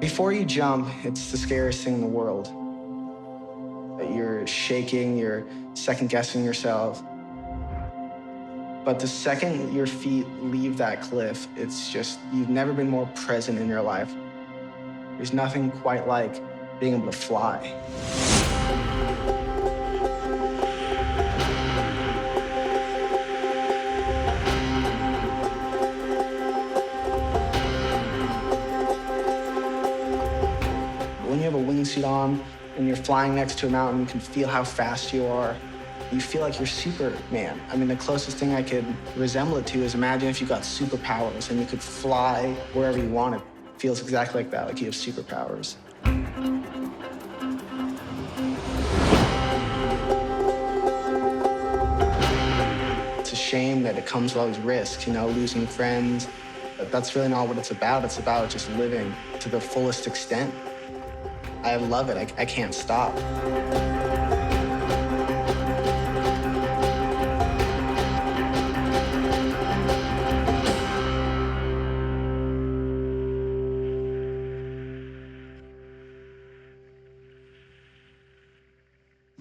Before you jump, it's the scariest thing in the world. You're shaking, you're second-guessing yourself. But the second your feet leave that cliff, it's just, you've never been more present in your life. There's nothing quite like being able to fly. When you have a wingsuit on and you're flying next to a mountain, you can feel how fast you are. You feel like you're Superman. I mean, the closest thing I could resemble it to is imagine if you got superpowers and you could fly wherever you wanted. It feels exactly like that, like you have superpowers. It's a shame that it comes with all these risks, losing friends. But that's really not what it's about. It's about just living to the fullest extent. I love it. I can't stop.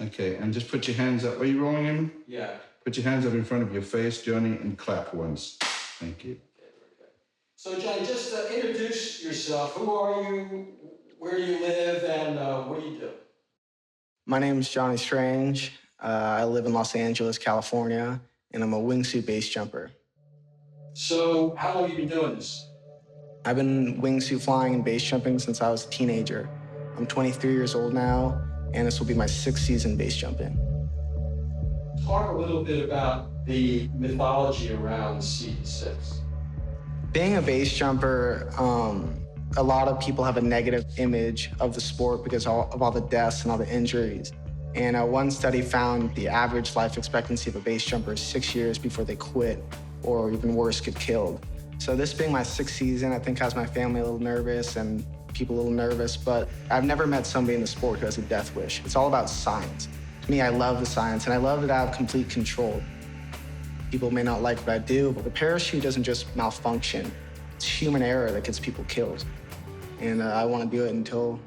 Okay, and just put your hands up. Are you rolling in? Yeah. Put your hands up in front of your face, Johnny, and clap once. Thank you. So, Johnny, just introduce yourself. Who are you? Where do you live? And what do you do? My name is Johnny Strange. I live in Los Angeles, California, and I'm a wingsuit base jumper. So, how long have you been doing this? I've been wingsuit flying and base jumping since I was a teenager. I'm 23 years old now, and this will be my 6th season base jumping. Talk a little bit about the mythology around CB6. Being a base jumper, a lot of people have a negative image of the sport because of all the deaths and all the injuries. And one study found the average life expectancy of a base jumper is 6 years before they quit, or even worse, get killed. So this being my 6th season, I think has my family a little nervous and people a little nervous, but I've never met somebody in the sport who has a death wish. It's all about science. To me, I love the science, and I love that I have complete control. People may not like what I do, but the parachute doesn't just malfunction. It's human error that gets people killed. And I want to do it until,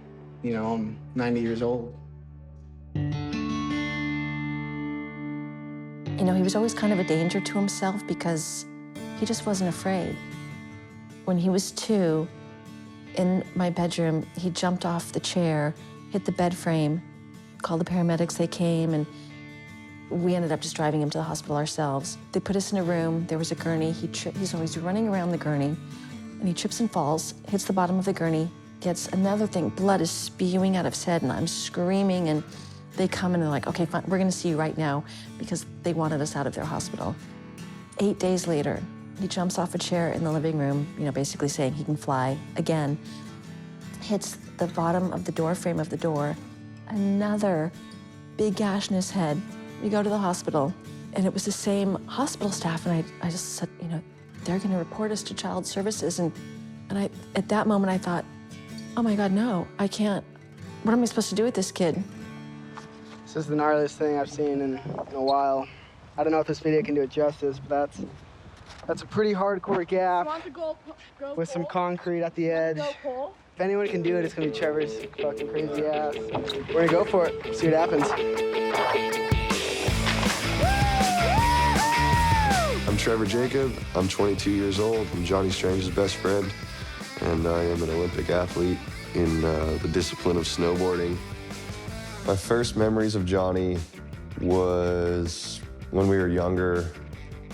I'm 90 years old. He was always kind of a danger to himself because he just wasn't afraid. When he was 2, in my bedroom, he jumped off the chair, hit the bed frame, called the paramedics, they came, and we ended up just driving him to the hospital ourselves. They put us in a room, there was a gurney, he's always running around the gurney, and he trips and falls, hits the bottom of the gurney, gets another thing, blood is spewing out of his head, and I'm screaming, and they come and they're like, okay, fine, we're gonna see you right now, because they wanted us out of their hospital. 8 days later, he jumps off a chair in the living room, basically saying he can fly again, hits the bottom of the door frame of the door, another big gash in his head. We go to the hospital, and it was the same hospital staff, and I just said, they're gonna report us to child services, and at that moment I thought, oh my God, no, I can't. What am I supposed to do with this kid? This is the gnarliest thing I've seen in a while. I don't know if this video can do it justice, but that's a pretty hardcore gap with some concrete at the edge. If anyone can do it, it's gonna be Trevor's fucking crazy ass. We're gonna go for it, see what happens. I'm Trevor Jacob, I'm 22 years old, I'm Johnny Strange's best friend, and I am an Olympic athlete in the discipline of snowboarding. My first memories of Johnny was when we were younger,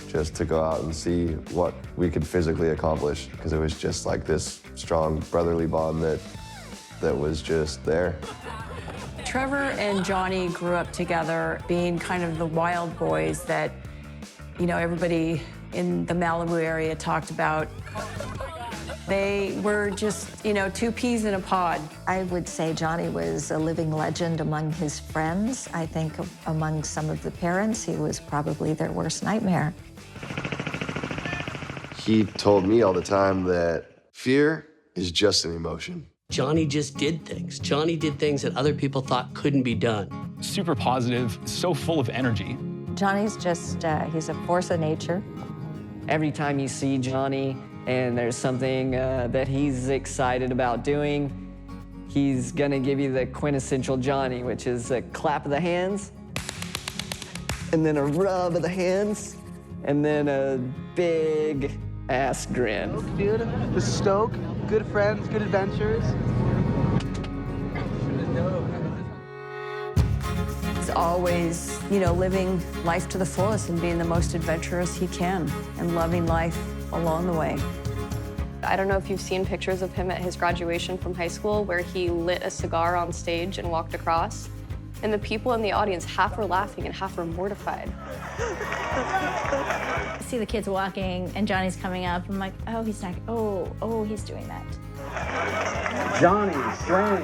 just to go out and see what we could physically accomplish, because it was just like this strong brotherly bond that was just there. Trevor and Johnny grew up together, being kind of the wild boys that, everybody in the Malibu area talked about. They were just, 2 peas in a pod. I would say Johnny was a living legend among his friends. I think among some of the parents, he was probably their worst nightmare. He told me all the time that fear is just an emotion. Johnny just did things. Johnny did things that other people thought couldn't be done. Super positive, so full of energy. Johnny's just, he's a force of nature. Every time you see Johnny and there's something that he's excited about doing, he's gonna give you the quintessential Johnny, which is a clap of the hands, and then a rub of the hands, and then a big ass grin. Dude, this is Stoke. Good friends, good adventures. He's always, living life to the fullest and being the most adventurous he can and loving life along the way. I don't know if you've seen pictures of him at his graduation from high school where he lit a cigar on stage and walked across. And the people in the audience, half were laughing and half were mortified. I see the kids walking and Johnny's coming up. I'm like, oh, he's not, oh, he's doing that. Johnny Strange.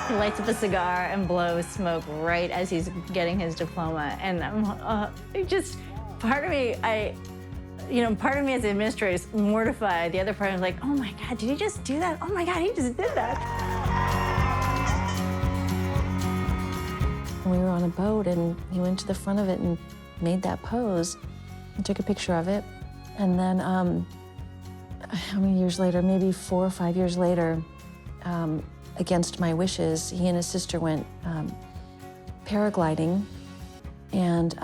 He lights up a cigar and blows smoke right as he's getting his diploma. And I'm just, part of me, part of me as the administrator is mortified. The other part is like, oh my God, did he just do that? Oh my God, he just did that. We were on a boat and he went to the front of it and made that pose and took a picture of it. And then, how many years later, maybe 4 or 5 years later, against my wishes, he and his sister went paragliding. And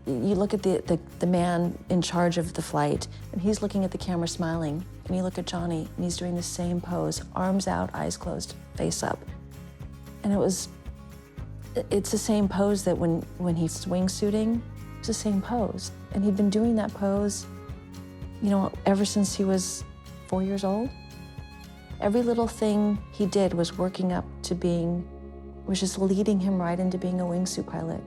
you look at the man in charge of the flight, and he's looking at the camera smiling. And you look at Johnny, and he's doing the same pose, arms out, eyes closed, face up. And it's the same pose that when he's wingsuiting, it's the same pose. And he'd been doing that pose, ever since he was 4 years old. Every little thing he did was working up to was just leading him right into being a wingsuit pilot.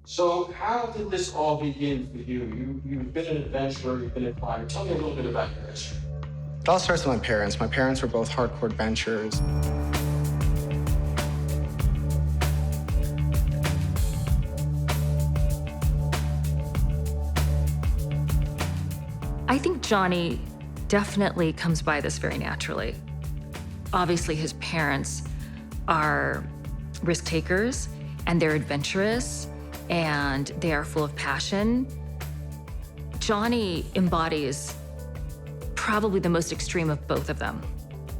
So how did this all begin for you? You've been an adventurer, you've been a climber. Tell me a little bit about your history. It all starts with my parents. My parents were both hardcore adventurers. I think Johnny definitely comes by this very naturally. Obviously, his parents are risk takers and they're adventurous and they are full of passion. Johnny embodies probably the most extreme of both of them.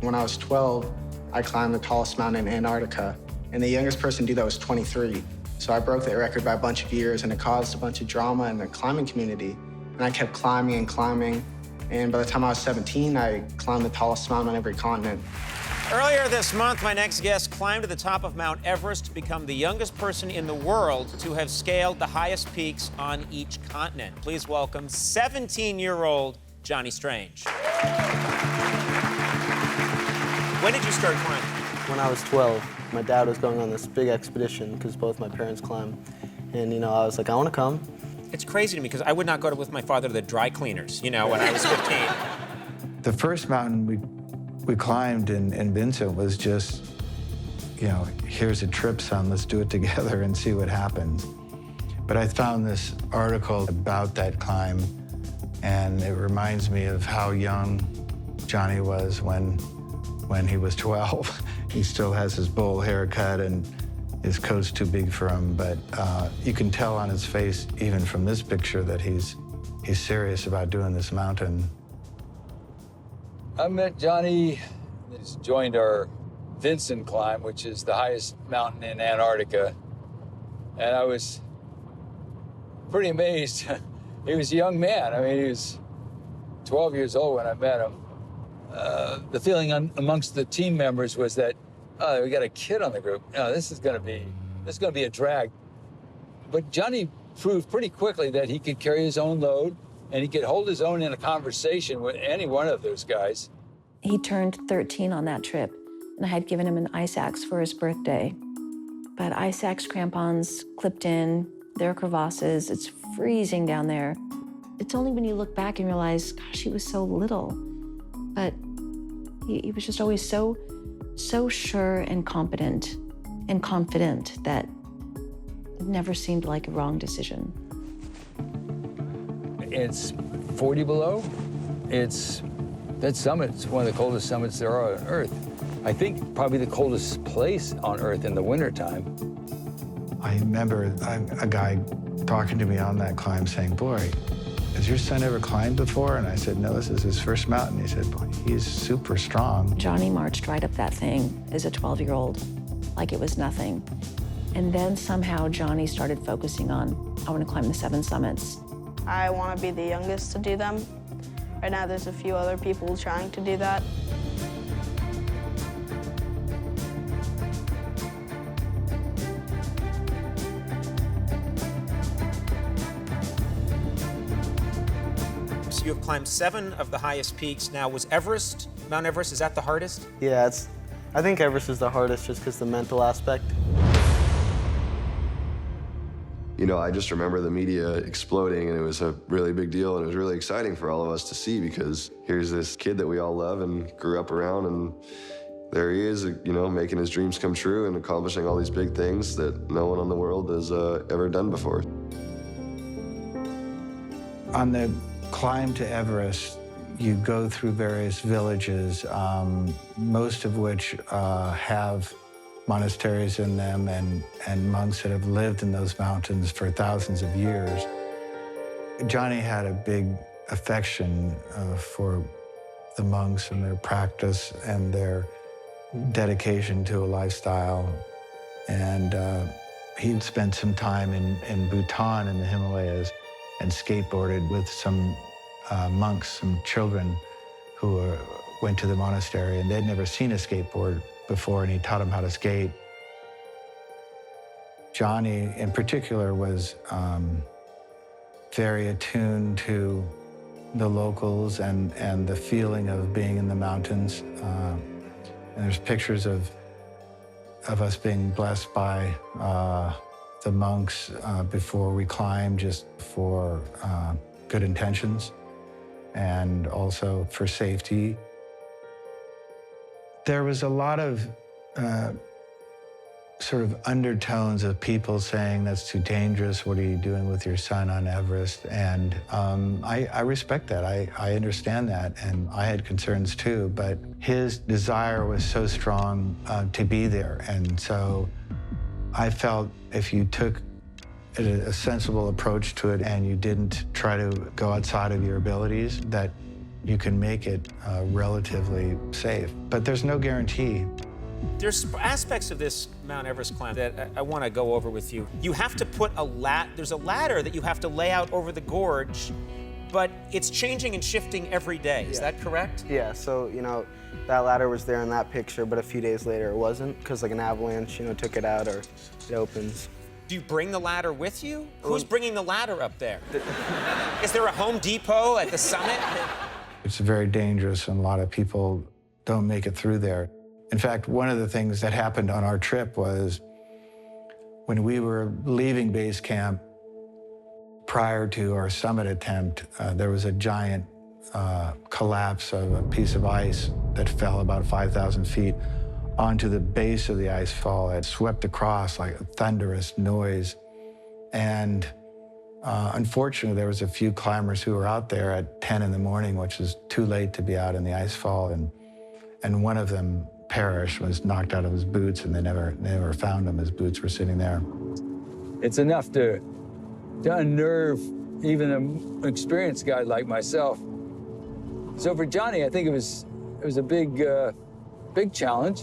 When I was 12, I climbed the tallest mountain in Antarctica, and the youngest person to do that was 23. So I broke that record by a bunch of years, and it caused a bunch of drama in the climbing community. And I kept climbing and climbing, and by the time I was 17, I climbed the tallest mountain on every continent. Earlier this month, my next guest climbed to the top of Mount Everest to become the youngest person in the world to have scaled the highest peaks on each continent. Please welcome 17-year-old Johnny Strange. When did you start climbing? When I was 12, my dad was going on this big expedition because both my parents climb. And, I was like, I want to come. It's crazy to me because I would not go with my father to the dry cleaners, when I was 15. The first mountain we climbed in Vincent was just, here's a trip, son, let's do it together and see what happens. But I found this article about that climb, and it reminds me of how young Johnny was when he was 12. He still has his bowl haircut and his coat's too big for him, but you can tell on his face, even from this picture, that he's serious about doing this mountain. I met Johnny. He's joined our Vincent climb, which is the highest mountain in Antarctica. And I was pretty amazed. He was a young man. I mean, he was 12 years old when I met him. The feeling amongst the team members was that, oh, we got a kid on the group. No, this is gonna be a drag. But Johnny proved pretty quickly that he could carry his own load and he could hold his own in a conversation with any one of those guys. He turned 13 on that trip, and I had given him an ice axe for his birthday. But ice axe crampons clipped in, there are crevasses, it's freezing down there. It's only when you look back and realize, gosh, he was so little. But he was just always so sure and competent and confident that it never seemed like a wrong decision. It's 40 below. That summit's one of the coldest summits there are on Earth. I think probably the coldest place on Earth in the wintertime. I remember a guy talking to me on that climb saying, boy, has your son ever climbed before? And I said, no, this is his first mountain. He said, boy, he's super strong. Johnny marched right up that thing as a 12-year-old, like it was nothing. And then somehow Johnny started focusing on, I want to climb the 7 summits. I want to be the youngest to do them. Right now, there's a few other people trying to do that. You have climbed 7 of the highest peaks. Now, was Everest, Mount Everest, is that the hardest? Yeah, I think Everest is the hardest just because the mental aspect. You know, I just remember the media exploding, and it was a really big deal, and it was really exciting for all of us to see, because here's this kid that we all love and grew up around, and there he is, you know, making his dreams come true and accomplishing all these big things that no one in the world has ever done before. On the climb to Everest, you go through various villages, most of which have monasteries in them and monks that have lived in those mountains for thousands of years. Johnny had a big affection for the monks and their practice and their dedication to a lifestyle. And he'd spent some time in Bhutan in the Himalayas and skateboarded with some monks, some children who went to the monastery, and they'd never seen a skateboard before, and he taught them how to skate. Johnny, in particular, was very attuned to the locals and the feeling of being in the mountains. And there's pictures of us being blessed by the monks before we climbed, just for good intentions and also for safety. There was a lot of sort of undertones of people saying, that's too dangerous, what are you doing with your son on Everest? And I respect that, I understand that, and I had concerns too, but his desire was so strong to be there. And so I felt if you took a sensible approach to it and you didn't try to go outside of your abilities, that you can make it relatively safe. But there's no guarantee. There's aspects of this Mount Everest climb that I want to go over with you. You have to put there's a ladder that you have to lay out over the gorge, but it's changing and shifting every day. Is that correct? Yeah, so, you know, that ladder was there in that picture, but a few days later it wasn't, because like an avalanche, you know, took it out or it opens. Do you bring the ladder with you? Who's bringing the ladder up there? Is there a Home Depot at the summit? It's very dangerous, and a lot of people don't make it through there. In fact, one of the things that happened on our trip was when we were leaving base camp prior to our summit attempt, there was a giant collapse of a piece of ice that fell about 5,000 feet onto the base of the ice fall. It swept across like a thunderous noise. And unfortunately, there was a few climbers who were out there at 10 in the morning, which is too late to be out in the ice fall. And one of them perished, was knocked out of his boots, and they never found him. His boots were sitting there. It's enough to unnerve even an experienced guy like myself. So for Johnny, I think it was a big challenge.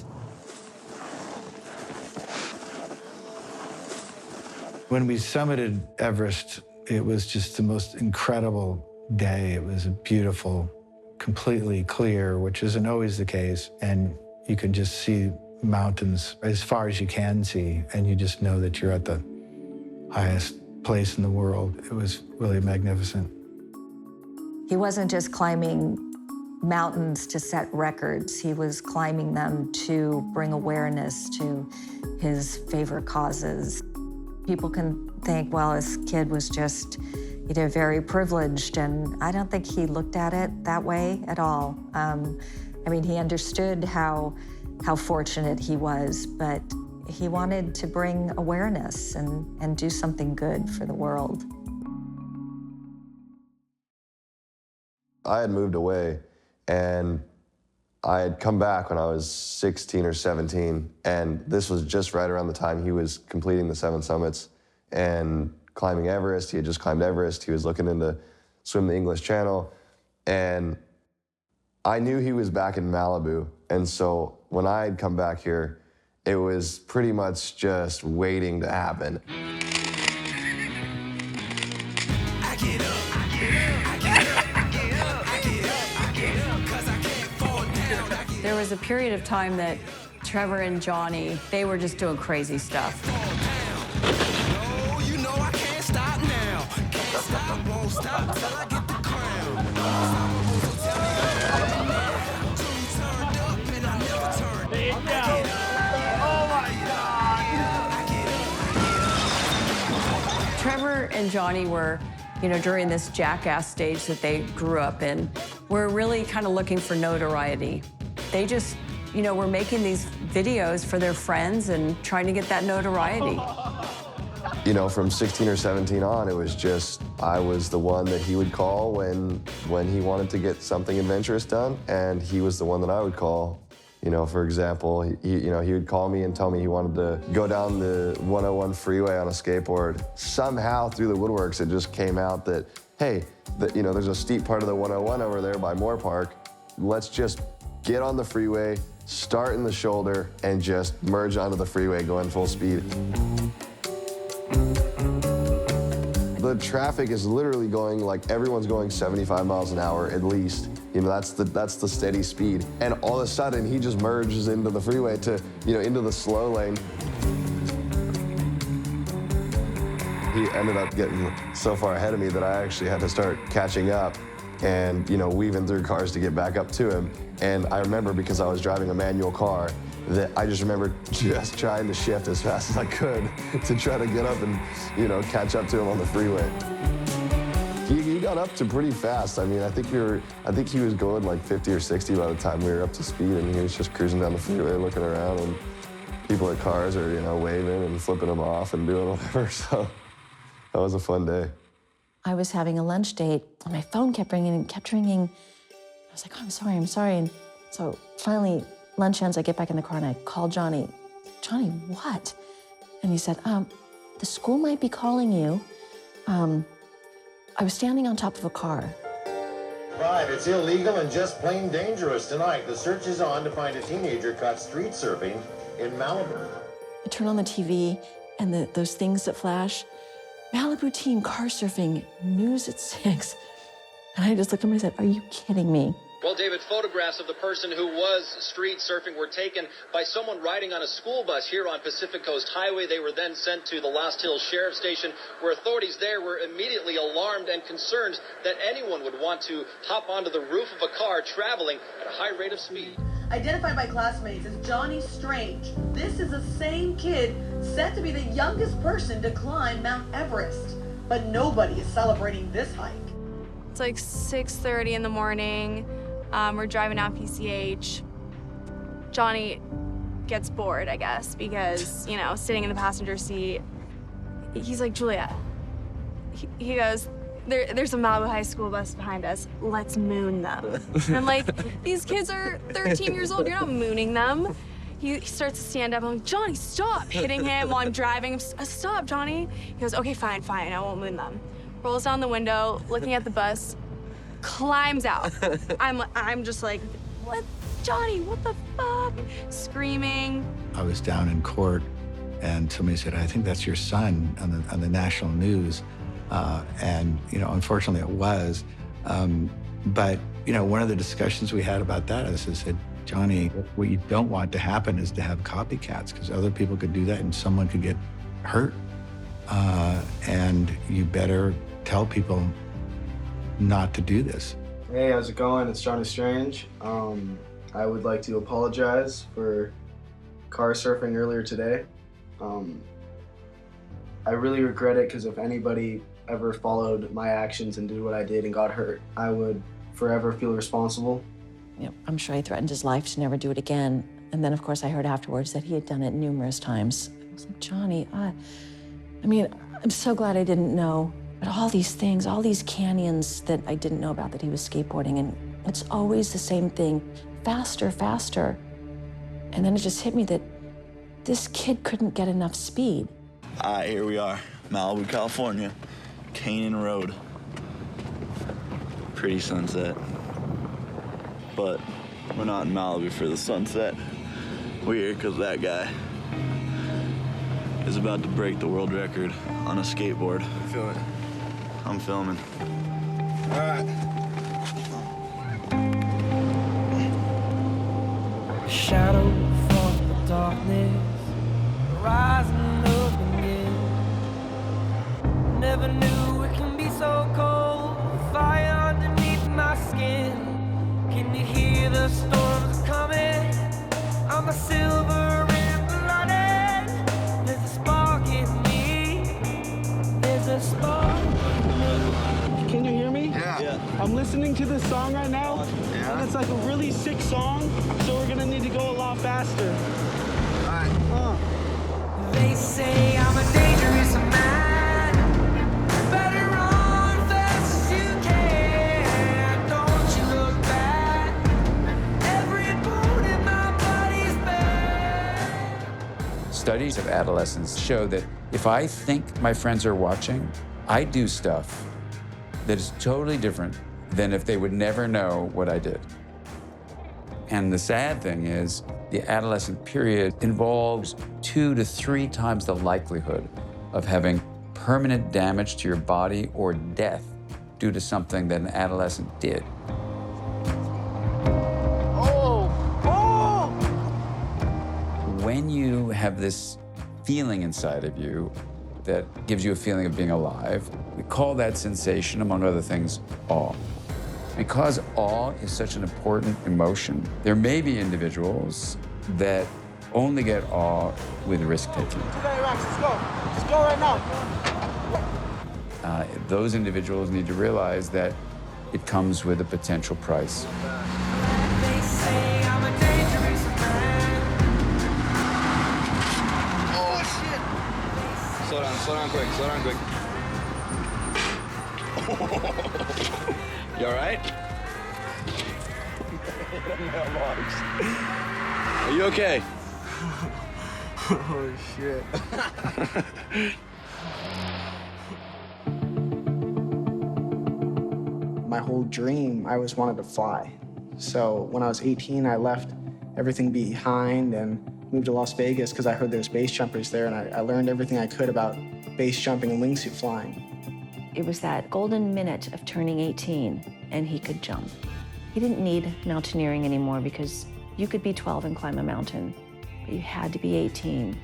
When we summited Everest, it was just the most incredible day. It was beautiful, completely clear, which isn't always the case. And you can just see mountains as far as you can see, and you just know that you're at the highest place in the world. It was really magnificent. He wasn't just climbing mountains to set records. He was climbing them to bring awareness to his favorite causes. People can think, well, this kid was just, you know, very privileged, and I don't think he looked at it that way at all. I mean, he understood how fortunate he was, but he wanted to bring awareness and do something good for the world. I had moved away, and I had come back when I was 16 or 17, and this was just right around the time he was completing the 7 summits and climbing Everest. He had just climbed Everest. He was looking into swim the English Channel. And I knew he was back in Malibu. And so when I had come back here, it was pretty much just waiting to happen. There was a period of time that Trevor and Johnny, they were just doing crazy stuff. Trevor and Johnny were, during this jackass stage that they grew up in, were really kind of looking for notoriety. They just, were making these videos for their friends and trying to get that notoriety. From 16 or 17 on, it was just, I was the one that he would call when he wanted to get something adventurous done, and he was the one that I would call. For example, he would call me and tell me he wanted to go down the 101 freeway on a skateboard. Somehow through the woodworks, it just came out that, hey, there's a steep part of the 101 over there by Moore Park. Let's just get on the freeway, start in the shoulder, and just merge onto the freeway going full speed. The traffic is literally going like everyone's going 75 miles an hour at least. That's the steady speed. And all of a sudden he just merges into the freeway to, into the slow lane. He ended up getting so far ahead of me that I actually had to start catching up and, weaving through cars to get back up to him. And I remember, because I was driving a manual car, that I just remember just trying to shift as fast as I could to try to get up and, catch up to him on the freeway. He got up to pretty fast. I mean, I think he was going like 50 or 60 by the time we were up to speed, and he was just cruising down the freeway looking around, and people at cars are, waving and flipping him off and doing whatever, so that was a fun day. I was having a lunch date, and my phone kept ringing and kept ringing. I was like, oh, I'm sorry. And so finally, lunch ends, I get back in the car and I call Johnny. Johnny, what? And he said, the school might be calling you. I was standing on top of a car. 5, it's illegal and just plain dangerous tonight. The search is on to find a teenager caught street surfing in Malibu. I turn on the TV and those things that flash. Malibu teen car surfing, news at 6. And I just looked at him and I said, are you kidding me? Well, David, photographs of the person who was street surfing were taken by someone riding on a school bus here on Pacific Coast Highway. They were then sent to the Lost Hills Sheriff's Station, where authorities there were immediately alarmed and concerned that anyone would want to hop onto the roof of a car traveling at a high rate of speed. Identified by classmates as Johnny Strange, this is the same kid said to be the youngest person to climb Mount Everest. But nobody is celebrating this hike. It's like 6:30 in the morning. We're driving down PCH. Johnny gets bored, I guess, because, sitting in the passenger seat, he's like, Julia, he goes, there's a Malibu High School bus behind us. Let's moon them. And I'm like, these kids are 13 years old. You're not mooning them. He starts to stand up. I'm like, Johnny, stop, hitting him while I'm driving. Stop, Johnny. He goes, okay, fine, I won't moon them. Rolls down the window, looking at the bus, climbs out. I'm just like, what, Johnny, what the fuck? Screaming. I was down in court, and somebody said, I think that's your son on the national news. And, unfortunately it was. But, one of the discussions we had about that is I said, Johnny, what you don't want to happen is to have copycats, because other people could do that and someone could get hurt. And you better tell people not to do this. Hey, how's it going? It's Johnny Strange. I would like to apologize for car surfing earlier today. I really regret it, because if anybody ever followed my actions and did what I did and got hurt, I would forever feel responsible. I'm sure he threatened his life to never do it again. And then, of course, I heard afterwards that he had done it numerous times. I was like, Johnny, I'm so glad I didn't know. But all these things, all these canyons that I didn't know about that he was skateboarding, and it's always the same thing, faster, faster. And then it just hit me that this kid couldn't get enough speed. All right, here we are, Malibu, California, Canyon Road. pretty sunset. But we're not in Malibu for the sunset. We're here because that guy is about to break the world record on a skateboard. Filming. I'm filming. All right. Shadow from the darkness, rising up again. Never knew it can be so cold. Fire underneath my skin. Can you hear the storms coming? I'm a silver and blooded. There's a spark in me. There's a spark in me. Can you hear me? Yeah. I'm listening to this song right now, and it's like a really sick song, so we're gonna need to go a lot faster. All right. They say I'm a dangerous man. Better run fast as you can. Don't you look back. Every bone in my body's bad. Studies of adolescents show that if I think my friends are watching, I do stuff that is totally different than if they would never know what I did. And the sad thing is, the adolescent period involves 2 to 3 times the likelihood of having permanent damage to your body or death due to something that an adolescent did. When you have this feeling inside of you that gives you a feeling of being alive, we call that sensation, among other things, awe. Because awe is such an important emotion, there may be individuals that only get awe with risk-taking. Let's go. Let's go right now. Those individuals need to realize that it comes with a potential price. They say I'm a dangerous man. Oh, shit. Slow down quick, You all right? Are you okay? Oh, shit. My whole dream, I always wanted to fly. So when I was 18, I left everything behind and moved to Las Vegas because I heard there's base jumpers there, and I learned everything I could about base jumping and wingsuit flying. It was that golden minute of turning 18, and he could jump. He didn't need mountaineering anymore because you could be 12 and climb a mountain, but you had to be 18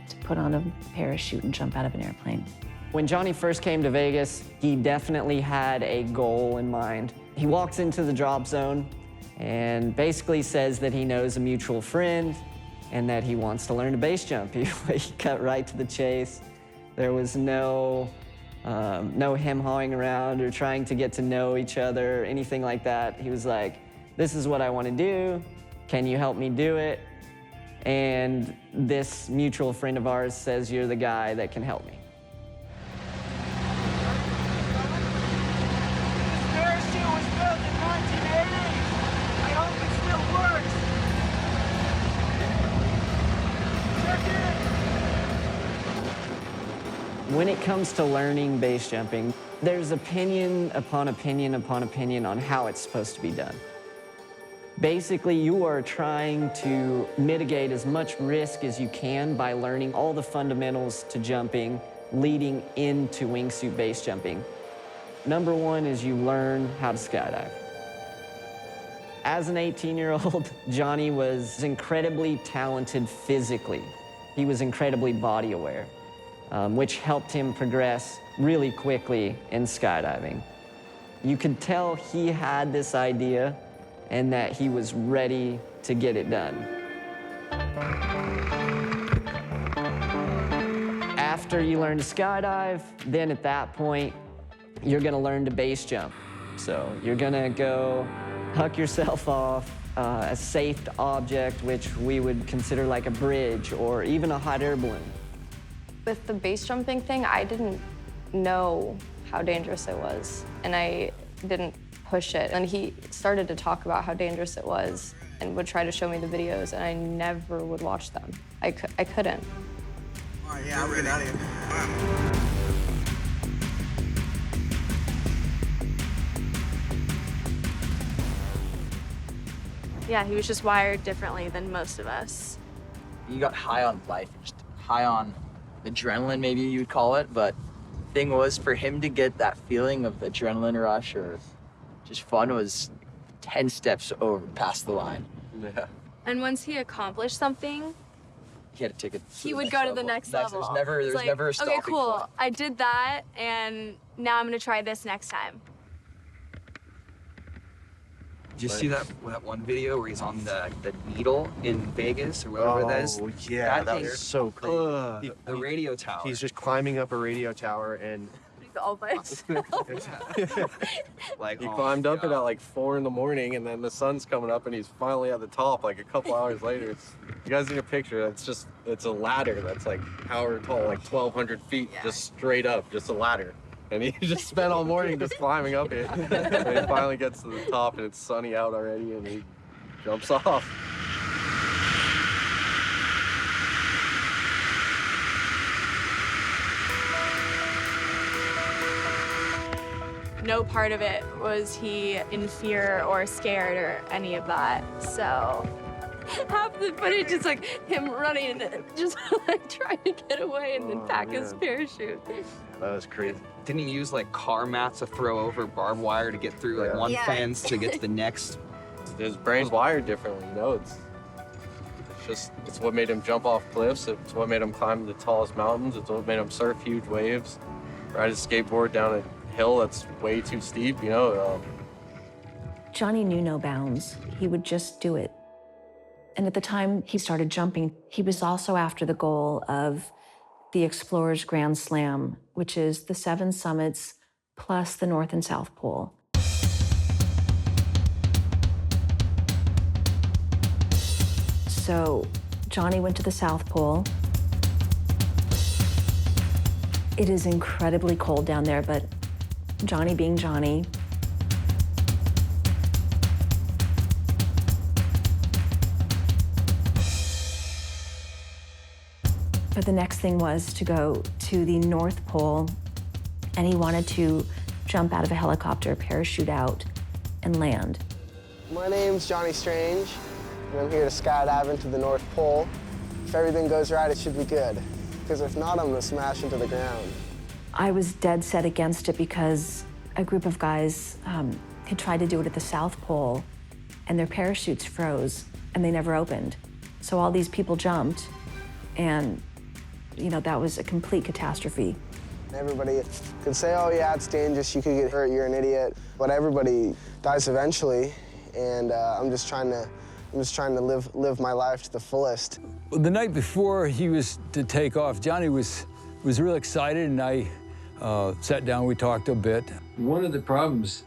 to put on a parachute and jump out of an airplane. When Johnny first came to Vegas, he definitely had a goal in mind. He walks into the drop zone and basically says that he knows a mutual friend and that he wants to learn to base jump. He cut right to the chase. There was no hem-hawing around or trying to get to know each other, anything like that. He was like, this is what I want to do. Can you help me do it? And this mutual friend of ours says, you're the guy that can help me. Parachute was built in 1980. I hope it still works. Check it. When it comes to learning base jumping, there's opinion upon opinion upon opinion on how it's supposed to be done. Basically, you are trying to mitigate as much risk as you can by learning all the fundamentals to jumping leading into wingsuit base jumping. Number one is you learn how to skydive. As an 18-year-old, Johnny was incredibly talented physically. He was incredibly body aware, which helped him progress really quickly in skydiving. You could tell he had this idea and that he was ready to get it done. After you learn to skydive, then at that point, you're gonna learn to base jump. So you're gonna go huck yourself off a safe object, which we would consider like a bridge or even a hot air balloon. With the base jumping thing, I didn't know how dangerous it was, and I didn't push it. And he started to talk about how dangerous it was and would try to show me the videos, and I never would watch them. I couldn't. All right, yeah, I'm ready. Out of here. Yeah, he was just wired differently than most of us. You got high on life, just high on adrenaline, maybe you'd call it. But the thing was, for him to get that feeling of adrenaline rush or just fun was 10 steps over past the line. Yeah. And once he accomplished something, He had to take it. he would go to the next level. There's It's never a like, stopping okay, cool. point. I did that, and now I'm gonna try this next time. Did you see that one video where he's on the needle in Vegas or whatever that is? Oh, yeah, that thing- was so crazy. the radio tower. He's just climbing up a radio tower and All by himself. like Oh he climbed up it at like 4 in the morning, and then the sun's coming up, and he's finally at the top like a couple hours later. You guys need a picture. It's a ladder that's like however tall, like 1,200 feet, just straight up, just a ladder. And he just spent all morning just climbing up it. And he finally gets to the top, and it's sunny out already, and he jumps off. No part of it was he in fear or scared or any of that. So half the footage is like him running and just like trying to get away and then pack his parachute. That was crazy. Didn't he use like car mats to throw over barbed wire to get through like one fence to get to the next? His brain's wired differently, you know. It's what made him jump off cliffs. It's what made him climb the tallest mountains. It's what made him surf huge waves, ride a skateboard down a hill that's way too steep, you know. Johnny knew no bounds. He would just do it. And at the time he started jumping, he was also after the goal of the Explorers Grand Slam, which is the 7 summits plus the North and South Pole. So Johnny went to the South Pole. It is incredibly cold down there, but Johnny being Johnny, but the next thing was to go to the North Pole, and he wanted to jump out of a helicopter, parachute out, and land. My name's Johnny Strange, and I'm here to skydive into the North Pole. If everything goes right, it should be good. Because if not, I'm gonna smash into the ground. I was dead set against it because a group of guys had tried to do it at the South Pole, and their parachutes froze, and they never opened. So all these people jumped, and you know, that was a complete catastrophe. Everybody could say, oh yeah, it's dangerous, you could get hurt, you're an idiot. But everybody dies eventually, and I'm just trying to live my life to the fullest. The night before he was to take off, Johnny was real excited, and I sat down, we talked a bit. One of the problems,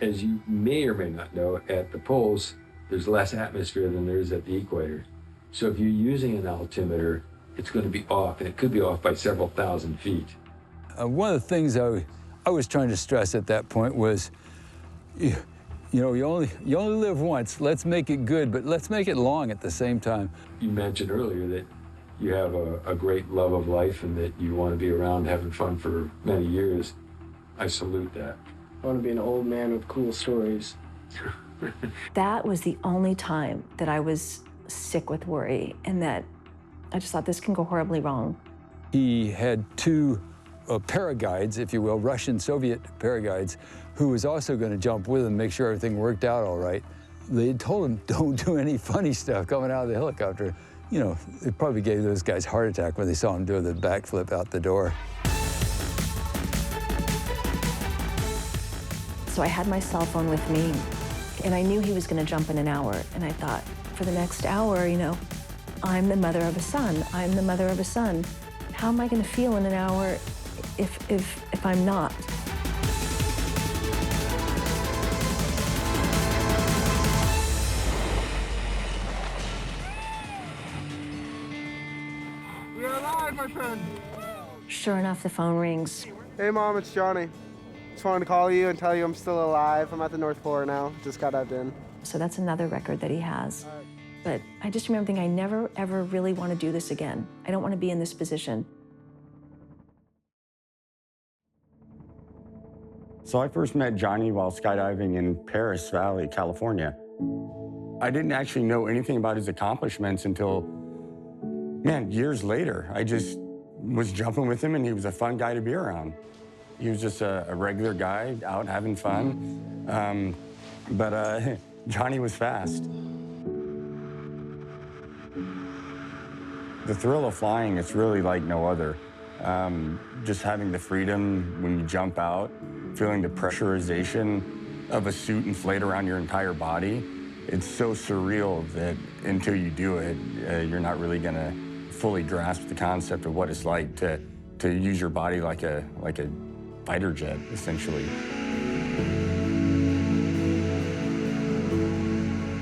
as you may or may not know, at the poles, there's less atmosphere than there is at the equator. So if you're using an altimeter, it's going to be off, and it could be off by several thousand feet. One of the things I was trying to stress at that point was, you only live once. Let's make it good, but let's make it long at the same time. You mentioned earlier that you have a great love of life and that you want to be around having fun for many years. I salute that. I want to be an old man with cool stories. That was the only time that I was sick with worry, and that I just thought this can go horribly wrong. He had 2 paraguides, if you will, Russian Soviet paraguides, who was also going to jump with him, make sure everything worked out all right. They had told him, don't do any funny stuff coming out of the helicopter. You know, it probably gave those guys a heart attack when they saw him do the backflip out the door. So I had my cell phone with me, and I knew he was going to jump in an hour. And I thought, for the next hour, you know, I'm the mother of a son. I'm the mother of a son. How am I going to feel in an hour if I'm not? You're alive, my friend. Sure enough, the phone rings. Hey, Mom, it's Johnny. Just wanted to call you and tell you I'm still alive. I'm at the North Pole now. Just got dived in. So that's another record that he has. But I just remember thinking, I never, ever really want to do this again. I don't want to be in this position. So I first met Johnny while skydiving in Paris Valley, California. I didn't actually know anything about his accomplishments until, man, years later. I just was jumping with him, and he was a fun guy to be around. He was just a regular guy out having fun. But Johnny was fast. The thrill of flying, it's really like no other. Just having the freedom when you jump out, feeling the pressurization of a suit inflate around your entire body. It's so surreal that until you do it, you're not really gonna fully grasp the concept of what it's like to use your body like a fighter jet, essentially.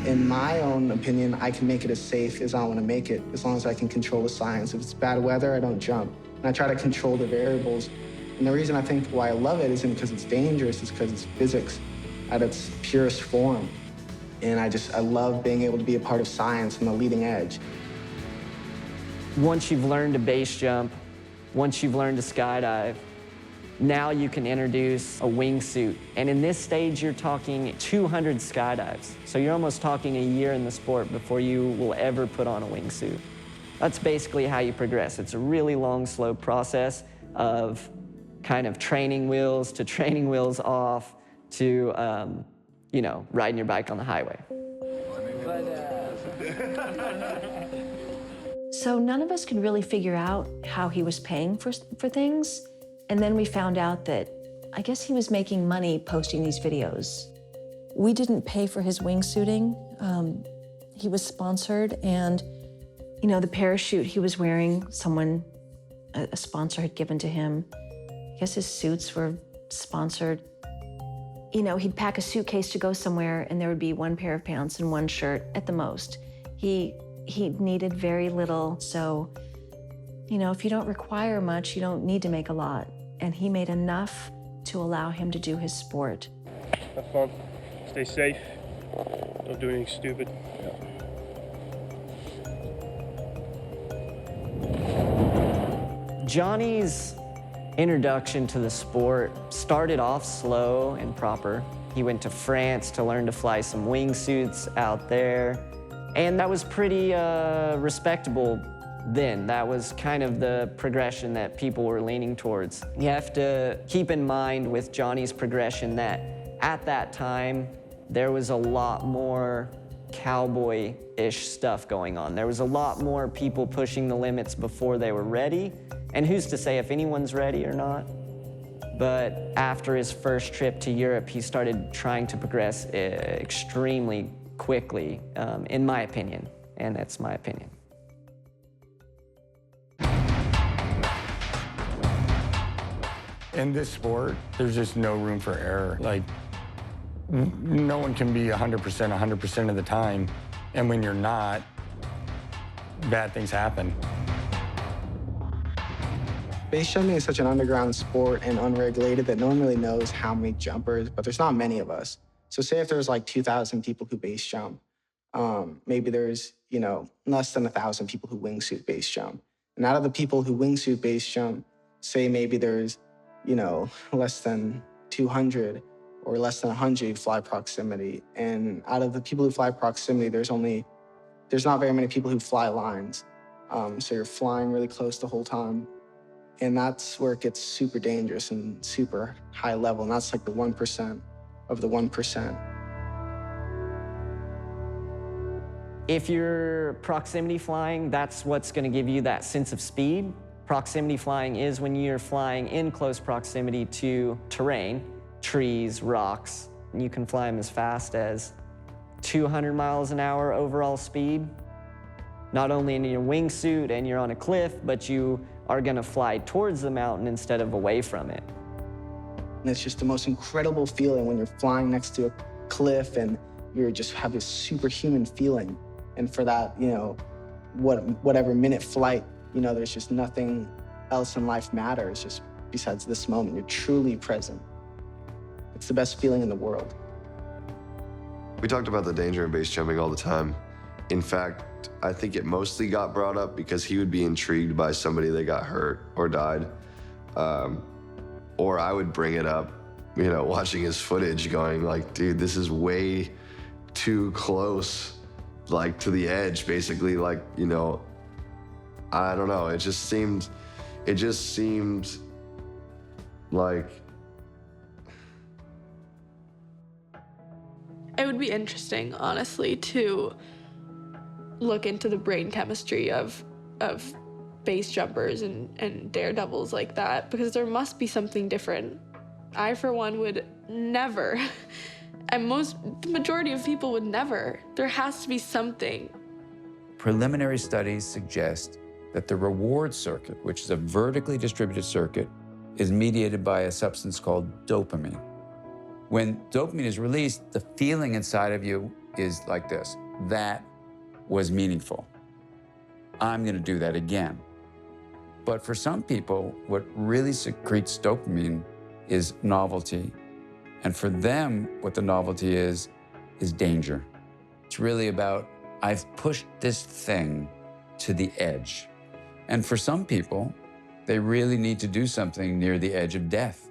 In my own opinion, I can make it as safe as I want to make it, as long as I can control the science. If it's bad weather, I don't jump. And I try to control the variables. And the reason I think why I love it isn't because it's dangerous, it's because it's physics at its purest form. And I love being able to be a part of science and the leading edge. Once you've learned to base jump, once you've learned to skydive, now you can introduce a wingsuit. And in this stage, you're talking 200 skydives. So you're almost talking a year in the sport before you will ever put on a wingsuit. That's basically how you progress. It's a really long, slow process of kind of training wheels to training wheels off to, riding your bike on the highway. So none of us could really figure out how he was paying for things. And then we found out that I guess he was making money posting these videos. We didn't pay for his wingsuiting. He was sponsored, and the parachute he was wearing, a sponsor had given to him. I guess his suits were sponsored. He'd pack a suitcase to go somewhere, and there would be one pair of pants and one shirt at the most. He needed very little, so if you don't require much, you don't need to make a lot. And he made enough to allow him to do his sport. Have fun, stay safe, don't do anything stupid. Johnny's introduction to the sport started off slow and proper. He went to France to learn to fly some wingsuits out there, and that was pretty respectable then. That was kind of the progression that people were leaning towards. You have to keep in mind with Johnny's progression that at that time, there was a lot more cowboy-ish stuff going on. There was a lot more people pushing the limits before they were ready. And who's to say if anyone's ready or not? But after his first trip to Europe, he started trying to progress extremely quickly, in my opinion, and that's my opinion. In this sport, there's just no room for error. Like, no one can be 100% of the time. And when you're not, bad things happen. Base jumping is such an underground sport and unregulated that no one really knows how many jumpers, but there's not many of us. So say if there's like 2,000 people who base jump, maybe there's, less than 1,000 people who wingsuit base jump. And out of the people who wingsuit base jump, say maybe there's less than 200 or less than 100 who fly proximity. And out of the people who fly proximity, there's not very many people who fly lines. So you're flying really close the whole time. And that's where it gets super dangerous and super high level. And that's like the 1% of the 1%. If you're proximity flying, that's what's going to give you that sense of speed. Proximity flying is when you're flying in close proximity to terrain, trees, rocks. You can fly them as fast as 200 miles an hour overall speed. Not only in your wingsuit and you're on a cliff, but you are going to fly towards the mountain instead of away from it. And it's just the most incredible feeling when you're flying next to a cliff and you just have this superhuman feeling. And for that, whatever minute flight, there's just nothing else in life matters just besides this moment. You're truly present. It's the best feeling in the world. We talked about the danger in base jumping all the time. In fact, I think it mostly got brought up because he would be intrigued by somebody that got hurt or died. Or I would bring it up, watching his footage going like, dude, this is way too close like to the edge, basically, like, you know, I don't know. It just seemed like. It would be interesting, honestly, to look into the brain chemistry of base jumpers and daredevils like that, because there must be something different. I, for one, would never, and the majority of people would never. There has to be something. Preliminary studies suggest that the reward circuit, which is a vertically distributed circuit, is mediated by a substance called dopamine. When dopamine is released, the feeling inside of you is like this: that was meaningful. I'm gonna do that again. But for some people, what really secretes dopamine is novelty. And for them, what the novelty is danger. It's really about, I've pushed this thing to the edge. And for some people, they really need to do something near the edge of death.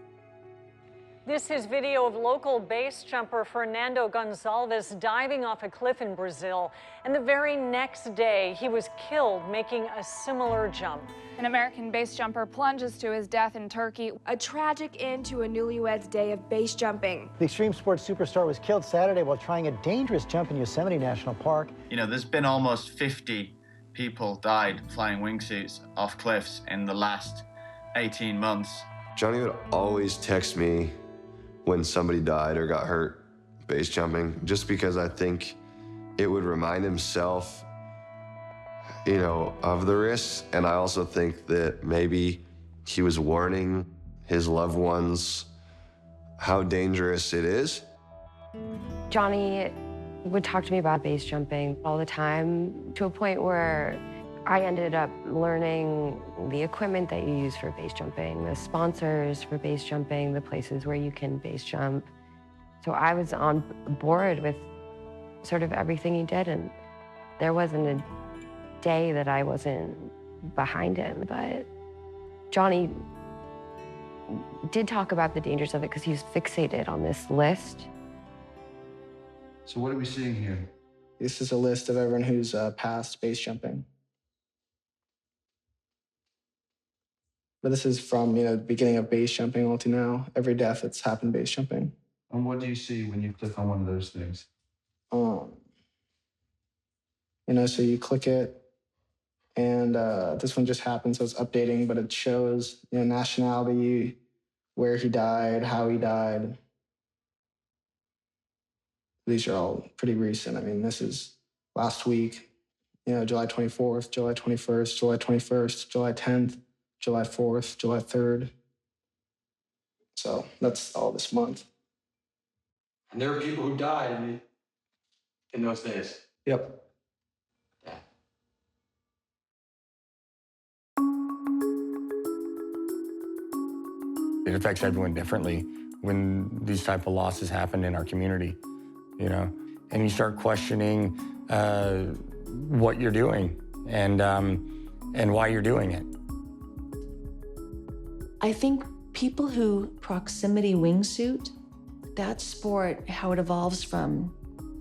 This is video of local base jumper Fernando Gonçalves diving off a cliff in Brazil. And the very next day, he was killed making a similar jump. An American base jumper plunges to his death in Turkey. A tragic end to a newlyweds day of base jumping. The extreme sports superstar was killed Saturday while trying a dangerous jump in Yosemite National Park. You know, there's been almost 50 people died flying wingsuits off cliffs in the last 18 months. Johnny would always text me when somebody died or got hurt base jumping, just because I think it would remind himself, you know, of the risks. And I also think that maybe he was warning his loved ones how dangerous it is. Johnny would talk to me about base jumping all the time, to a point where I ended up learning the equipment that you use for base jumping, the sponsors for base jumping, the places where you can base jump. So I was on board with sort of everything he did, and there wasn't a day that I wasn't behind him. But Johnny did talk about the dangers of it because he was fixated on this list. So what are we seeing here? This is a list of everyone who's passed base jumping. But this is from, you know, the beginning of base jumping all to now. Every death that's happened base jumping. And what do you see when you click on one of those things? You know, so you click it, and this one just happened, so it's updating, but it shows, you know, nationality, where he died, how he died. These are all pretty recent. I mean, this is last week, you know, July 24th, July 21st, July 21st, July 10th, July 4th, July 3rd. So that's all this month. And there are people who died in those days. Yep. It affects everyone differently when these type of losses happen in our community, you know, and you start questioning what you're doing and why you're doing it. I think people who proximity wingsuit, that sport, how it evolves from,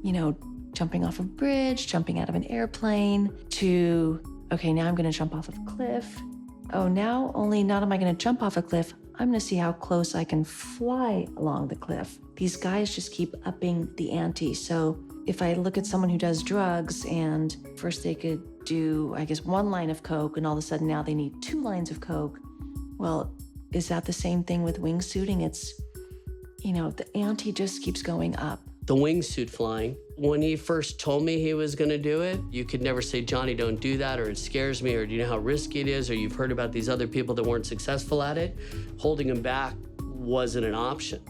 you know, jumping off a bridge, jumping out of an airplane, to, okay, now I'm gonna jump off of a cliff. Oh, now only not am I gonna jump off a cliff, I'm gonna see how close I can fly along the cliff. These guys just keep upping the ante. So if I look at someone who does drugs and first they could do, I guess, 1 line of Coke, and all of a sudden now they need 2 lines of Coke. Well, is that the same thing with wingsuiting? It's, you know, the ante just keeps going up. The wingsuit flying, when he first told me he was gonna do it, you could never say, Johnny, don't do that, or it scares me, or do you know how risky it is, or you've heard about these other people that weren't successful at it. Holding him back wasn't an option.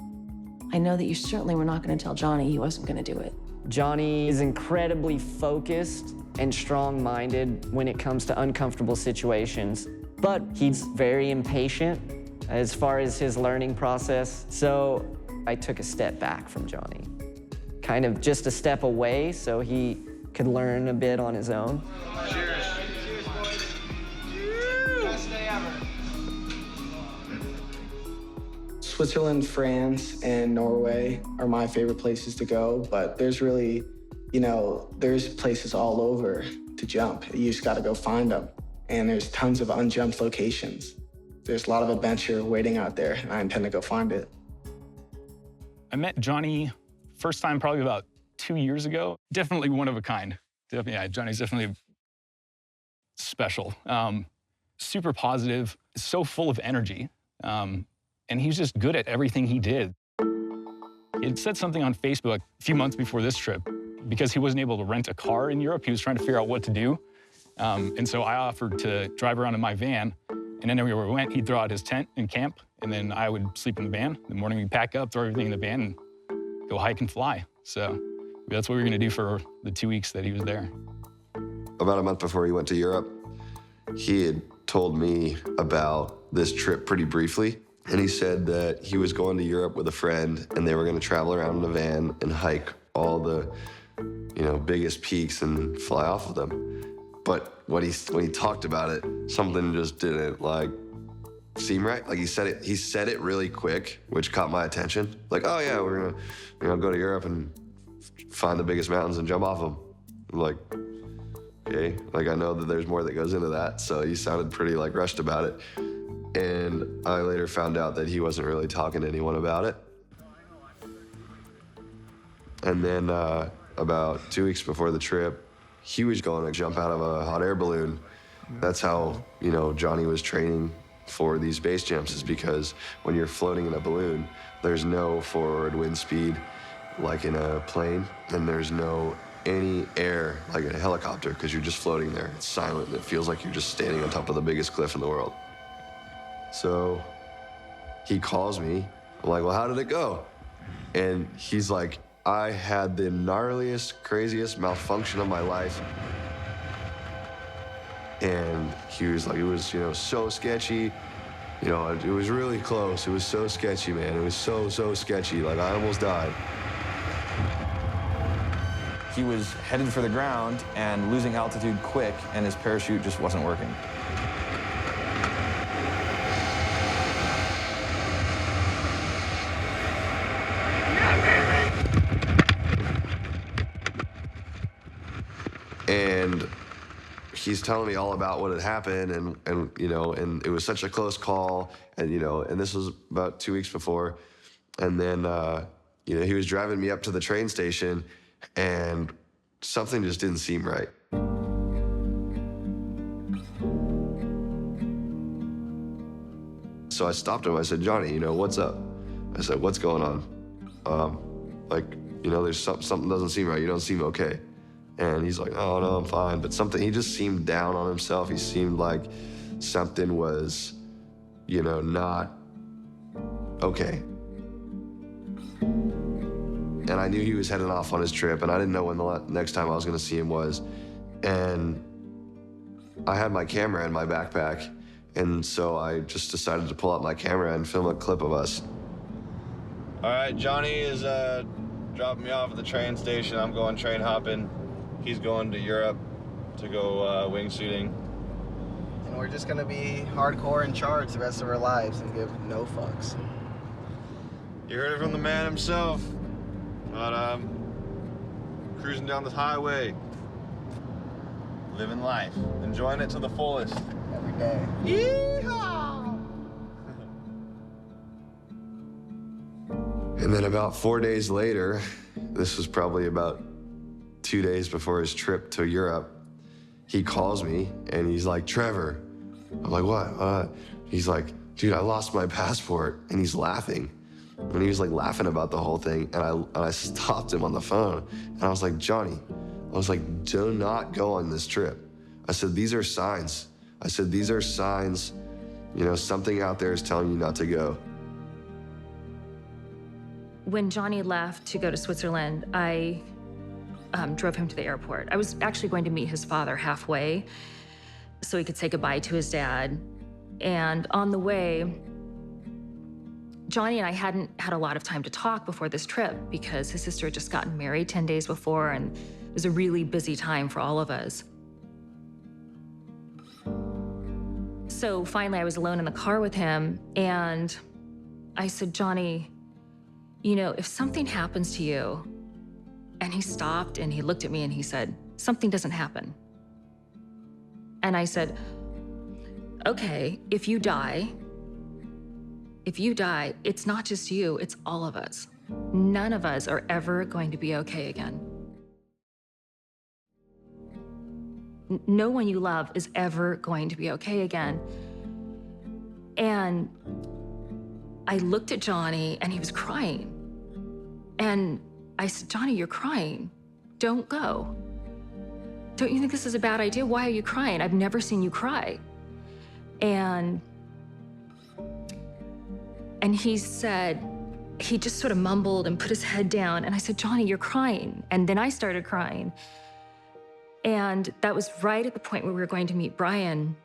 I know that you certainly were not gonna tell Johnny he wasn't gonna do it. Johnny is incredibly focused and strong-minded when it comes to uncomfortable situations, but he's very impatient as far as his learning process. So I took a step back from Johnny, kind of just a step away so he could learn a bit on his own. Cheers. Cheers, boys. Best day ever. Switzerland, France, and Norway are my favorite places to go, but there's really You know, there's places all over to jump. You just gotta go find them. And there's tons of unjumped locations. There's a lot of adventure waiting out there, and I intend to go find it. I met Johnny first time probably about 2 years ago. Definitely one of a kind. Yeah, Johnny's definitely special. Super positive, so full of energy. And he's just good at everything he did. He had said something on Facebook a few months before this trip. Because he wasn't able to rent a car in Europe, he was trying to figure out what to do. And so I offered to drive around in my van. And then everywhere we went, he'd throw out his tent and camp. And then I would sleep in the van. In the morning, we'd pack up, throw everything in the van, and go hike and fly. So that's what we were going to do for the 2 weeks that he was there. About a month before he went to Europe, he had told me about this trip pretty briefly. And he said that he was going to Europe with a friend, and they were going to travel around in a van and hike all the, you know, biggest peaks and fly off of them. But when he talked about it, something just didn't seem right. Like he said it really quick, which caught my attention. Like, oh yeah, we're gonna go to Europe and find the biggest mountains and jump off them. I'm like, okay, like I know that there's more that goes into that. So he sounded pretty rushed about it. And I later found out that he wasn't really talking to anyone about it. And then about 2 weeks before the trip, he was going to jump out of a hot air balloon. That's how, you know, Johnny was training for these base jumps, is because when you're floating in a balloon, there's no forward wind speed like in a plane, and there's no any air like in a helicopter, because you're just floating there. It's silent, and it feels like you're just standing on top of the biggest cliff in the world. So he calls me. I'm like, well, how did it go? And he's like, I had the gnarliest, craziest malfunction of my life. And he was like, it was, you know, so sketchy. You know, it was really close. It was so sketchy, man. It was so sketchy. Like, I almost died. He was headed for the ground and losing altitude quick, and his parachute just wasn't working. And he's telling me all about what had happened, and you know, and it was such a close call, and you know, and this was about 2 weeks before, and then you know, he was driving me up to the train station, and something just didn't seem right. So I stopped him. I said, Johnny, you know, what's up? I said, what's going on? Like, you know, there's something doesn't seem right. You don't seem okay. And he's like, oh, no, I'm fine. But he just seemed down on himself. He seemed like something was, you know, not okay. And I knew he was heading off on his trip, and I didn't know when the next time I was gonna see him was. And I had my camera in my backpack, and so I just decided to pull out my camera and film a clip of us. All right, Johnny is dropping me off at the train station. I'm going train hopping. He's going to Europe to go wingsuiting. And we're just gonna be hardcore in charge the rest of our lives and give no fucks. You heard it from the man himself. But cruising down this highway, living life, enjoying it to the fullest. Every day. Yeehaw! And then about 4 days later, this was probably about 2 days before his trip to Europe, he calls me and he's like, Trevor. I'm like, what? He's like, dude, I lost my passport. And he's laughing. And he was like laughing about the whole thing. And I stopped him on the phone. And I was like, Johnny, I was like, do not go on this trip. I said, these are signs. I said, these are signs, you know, something out there is telling you not to go. When Johnny left to go to Switzerland, I drove him to the airport. I was actually going to meet his father halfway so he could say goodbye to his dad. And on the way, Johnny and I hadn't had a lot of time to talk before this trip because his sister had just gotten married 10 days before, and it was a really busy time for all of us. So finally, I was alone in the car with him, and I said, Johnny, you know, if something happens to you, And he stopped and he looked at me and he said, something doesn't happen. And I said, okay, if you die, it's not just you, it's all of us. None of us are ever going to be okay again. No one you love is ever going to be okay again. And I looked at Johnny and he was crying. And I said, Johnny, you're crying. Don't go. Don't you think this is a bad idea? Why are you crying? I've never seen you cry. And he said, he just sort of mumbled and put his head down. And I said, Johnny, you're crying. And then I started crying. And that was right at the point where we were going to meet Brian.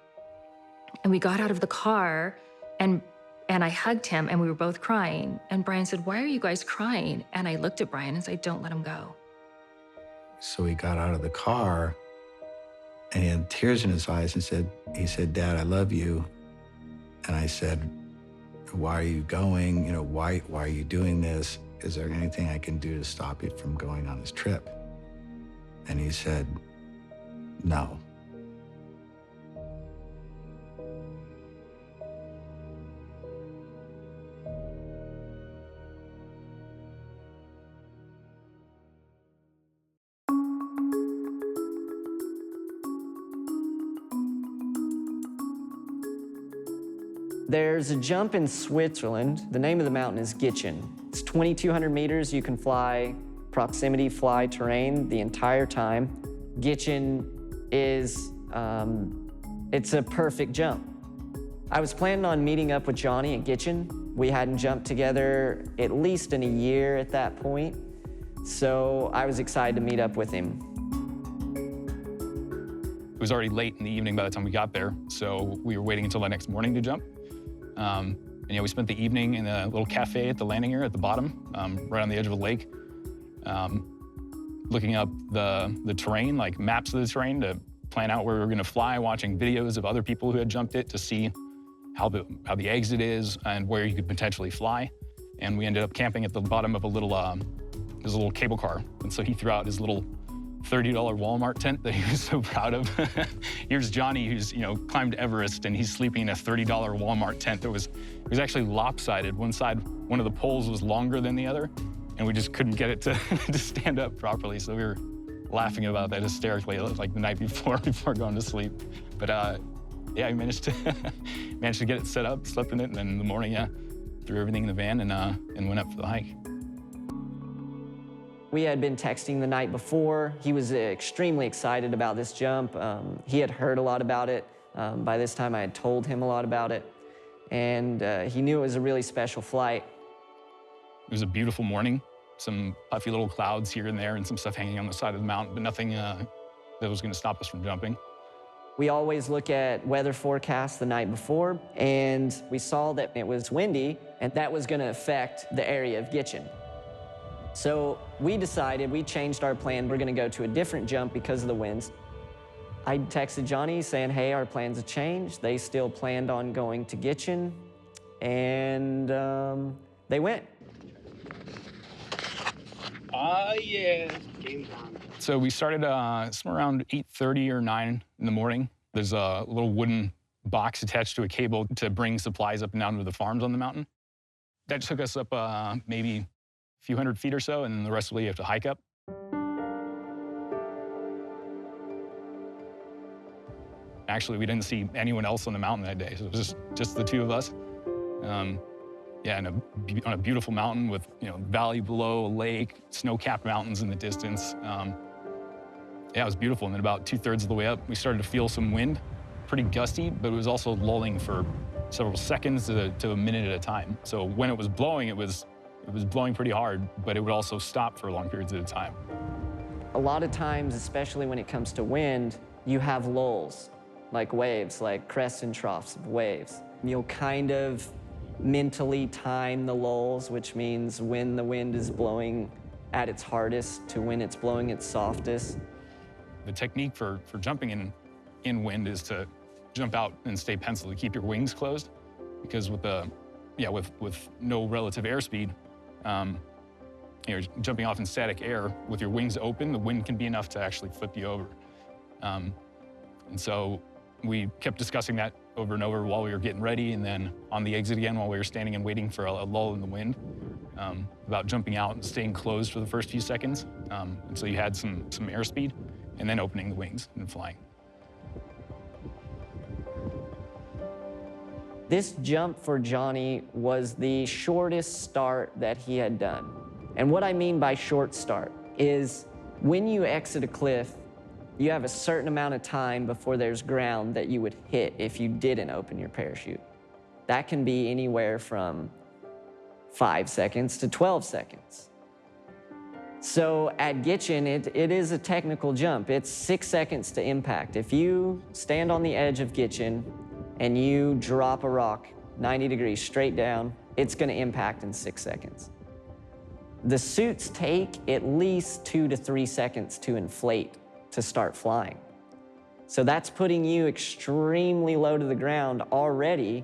And we got out of the car and I hugged him and we were both crying. And Brian said, why are you guys crying? And I looked at Brian and said, don't let him go. So he got out of the car and he had tears in his eyes and he said, Dad, I love you. And I said, why are you going? You know, why are you doing this? Is there anything I can do to stop you from going on this trip? And he said, no. There's a jump in Switzerland. The name of the mountain is Gitchen. It's 2,200 meters. You can fly proximity fly terrain the entire time. Gitchen is, it's a perfect jump. I was planning on meeting up with Johnny at Gitchen. We hadn't jumped together at least in a year at that point, so I was excited to meet up with him. It was already late in the evening by the time we got there, so we were waiting until the next morning to jump. And yeah, we spent the evening in a little cafe at the landing area at the bottom, right on the edge of a lake, looking up the terrain, like maps of the terrain to plan out where we were gonna fly, watching videos of other people who had jumped it to see how the exit is and where you could potentially fly. And we ended up camping at the bottom of a little cable car. And so he threw out his little $30 Walmart tent that he was so proud of. Here's Johnny, who's climbed Everest, and he's sleeping in a $30 Walmart tent that was actually lopsided. One side, one of the poles was longer than the other, and we just couldn't get it to stand up properly. So we were laughing about that hysterically, like the night before going to sleep. But yeah, we managed to get it set up, slept in it, and then in the morning, yeah, threw everything in the van and went up for the hike. We had been texting the night before. He was extremely excited about this jump. He had heard a lot about it. By this time, I had told him a lot about it. And he knew it was a really special flight. It was a beautiful morning. Some puffy little clouds here and there and some stuff hanging on the side of the mountain, but nothing that was gonna stop us from jumping. We always look at weather forecasts the night before, and we saw that it was windy, and that was gonna affect the area of Gitchen. So we changed our plan. We're gonna go to a different jump because of the winds. I texted Johnny saying, hey, our plans have changed. They still planned on going to Gitchen, and they went. Yeah, game time. So we started somewhere around 8:30 or 9 in the morning. There's a little wooden box attached to a cable to bring supplies up and down to the farms on the mountain. That took us up maybe a few hundred feet or so, and the rest of the way you have to hike up. Actually, we didn't see anyone else on the mountain that day, so it was just the two of us. Yeah, on a beautiful mountain with valley below, a lake, snow-capped mountains in the distance. Yeah, it was beautiful. And then about 2/3 of the way up, we started to feel some wind, pretty gusty, but it was also lulling for several seconds to a minute at a time. So when it was blowing, it was blowing pretty hard, but it would also stop for long periods at a time. A lot of times, especially when it comes to wind, you have lulls, like waves, like crests and troughs of waves. You'll kind of mentally time the lulls, which means when the wind is blowing at its hardest to when it's blowing its softest. The technique for jumping in wind is to jump out and stay penciled to keep your wings closed, because with no relative airspeed, you're jumping off in static air with your wings open, the wind can be enough to actually flip you over. And so we kept discussing that over and over while we were getting ready, and then on the exit again while we were standing and waiting for a lull in the wind, about jumping out and staying closed for the first few seconds until you had some airspeed, and then opening the wings and flying. This jump for Johnny was the shortest start that he had done. And what I mean by short start is when you exit a cliff, you have a certain amount of time before there's ground that you would hit if you didn't open your parachute. That can be anywhere from 5 seconds to 12 seconds. So at Gitchin, it is a technical jump. It's 6 seconds to impact. If you stand on the edge of Gitchin and you drop a rock 90 degrees straight down, it's gonna impact in 6 seconds. The suits take at least 2 to 3 seconds to inflate to start flying. So that's putting you extremely low to the ground already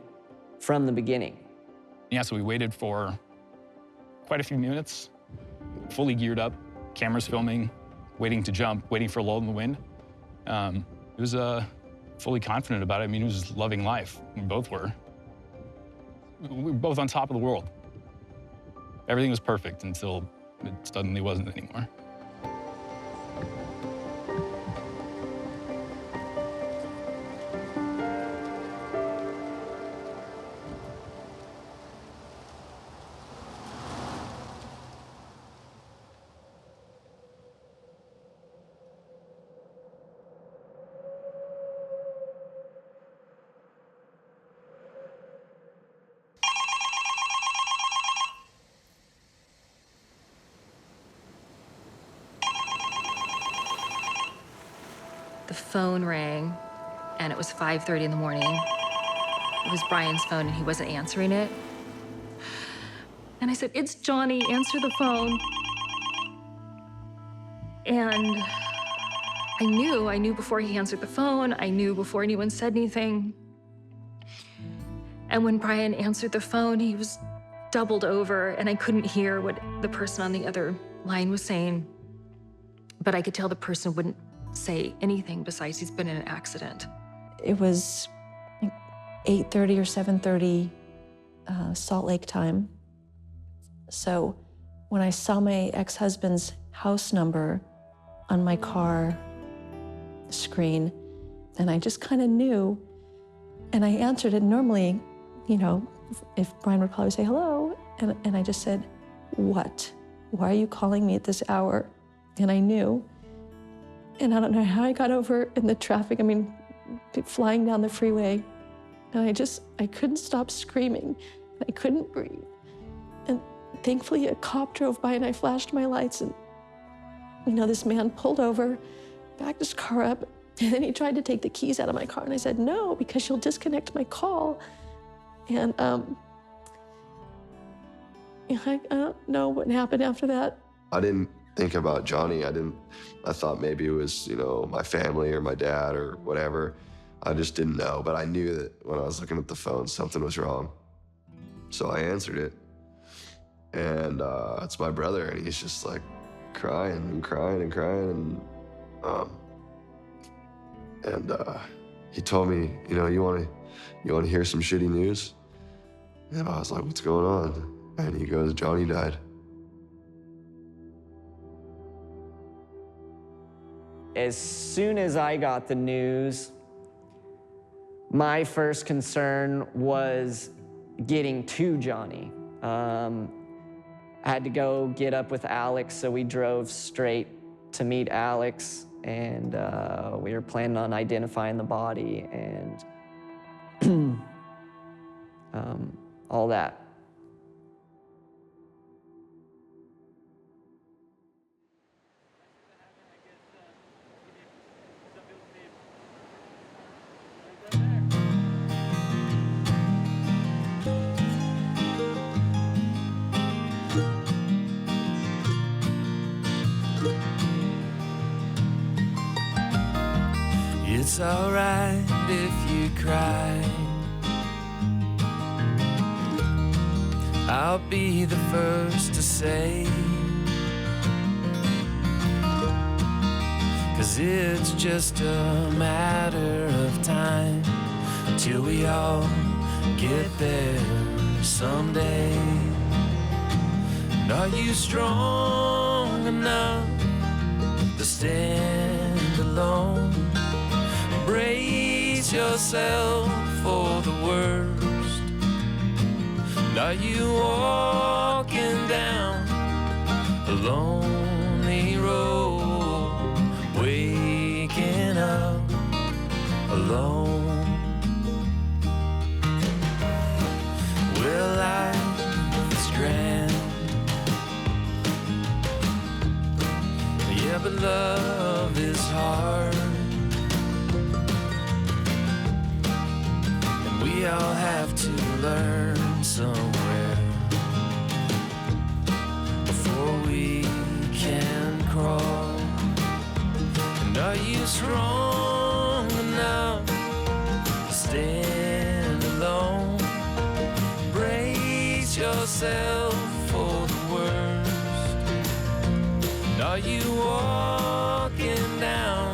from the beginning. Yeah, so we waited for quite a few minutes, fully geared up, cameras filming, waiting to jump, waiting for a lull in the wind. It was fully confident about it. I mean, it was just loving life. We both were. We were both on top of the world. Everything was perfect until it suddenly wasn't anymore. The phone rang, and it was 5:30 in the morning. It was Brian's phone, and he wasn't answering it. And I said, "It's Johnny, answer the phone." And I knew before he answered the phone, I knew before anyone said anything. And when Brian answered the phone, he was doubled over, and I couldn't hear what the person on the other line was saying. But I could tell the person wouldn't say anything besides he's been in an accident. It was 8:30 or 7:30 Salt Lake time. So when I saw my ex-husband's house number on my car screen, and I just kind of knew, and I answered it. Normally, you know, if Brian would probably say hello, and I just said, "What? Why are you calling me at this hour?" And I knew. And I don't know how I got over in the traffic. I mean, flying down the freeway. And I couldn't stop screaming. I couldn't breathe. And thankfully a cop drove by and I flashed my lights, and, you know, this man pulled over, backed his car up, and then he tried to take the keys out of my car. And I said, "No, because you'll disconnect my call." And I don't know what happened after that. I didn't think about Johnny. I thought maybe it was, you know, my family or my dad or whatever. I just didn't know, but I knew that when I was looking at the phone, something was wrong. So I answered it, and it's my brother, and he's just like crying and crying and crying, and he told me, "You know, you want to hear some shitty news?" And I was like, "What's going on?" And he goes, "Johnny died." As soon as I got the news, my first concern was getting to Johnny. I had to go get up with Alex, so we drove straight to meet Alex, and we were planning on identifying the body and all that. It's alright if you cry. I'll be the first to say it's just a matter of time till we all get there someday. And are you strong enough to stand alone? Brace yourself for the worst. And are you walking down a lonely road, waking up alone? Well, life is grand, yeah, but love is hard. And we all have to learn somewhere before we can crawl. And are you strong enough to stand alone? Brace yourself for the worst. And are you walking down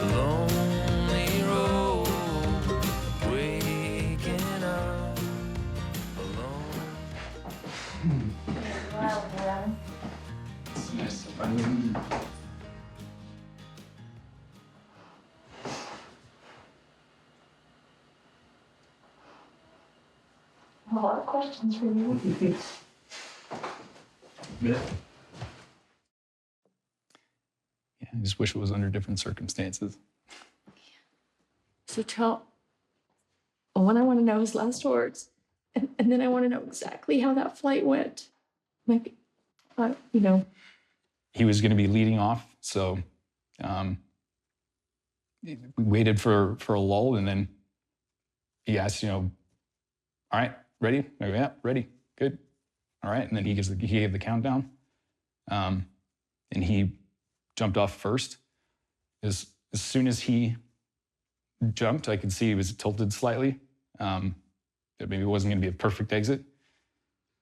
the lonely road, waking up alone? It's nice to finally meet you. A lot of questions for you. Yeah, I just wish it was under different circumstances. So tell, one, I want to know his last words, and then I want to know exactly how that flight went. Maybe, you know. He was going to be leading off, so we waited for a lull, and then he asked, all right, ready? I go, yeah, ready, good. All right, and then he gave the countdown, and he jumped off first. As soon as he jumped, I could see he was tilted slightly. That maybe it wasn't going to be a perfect exit.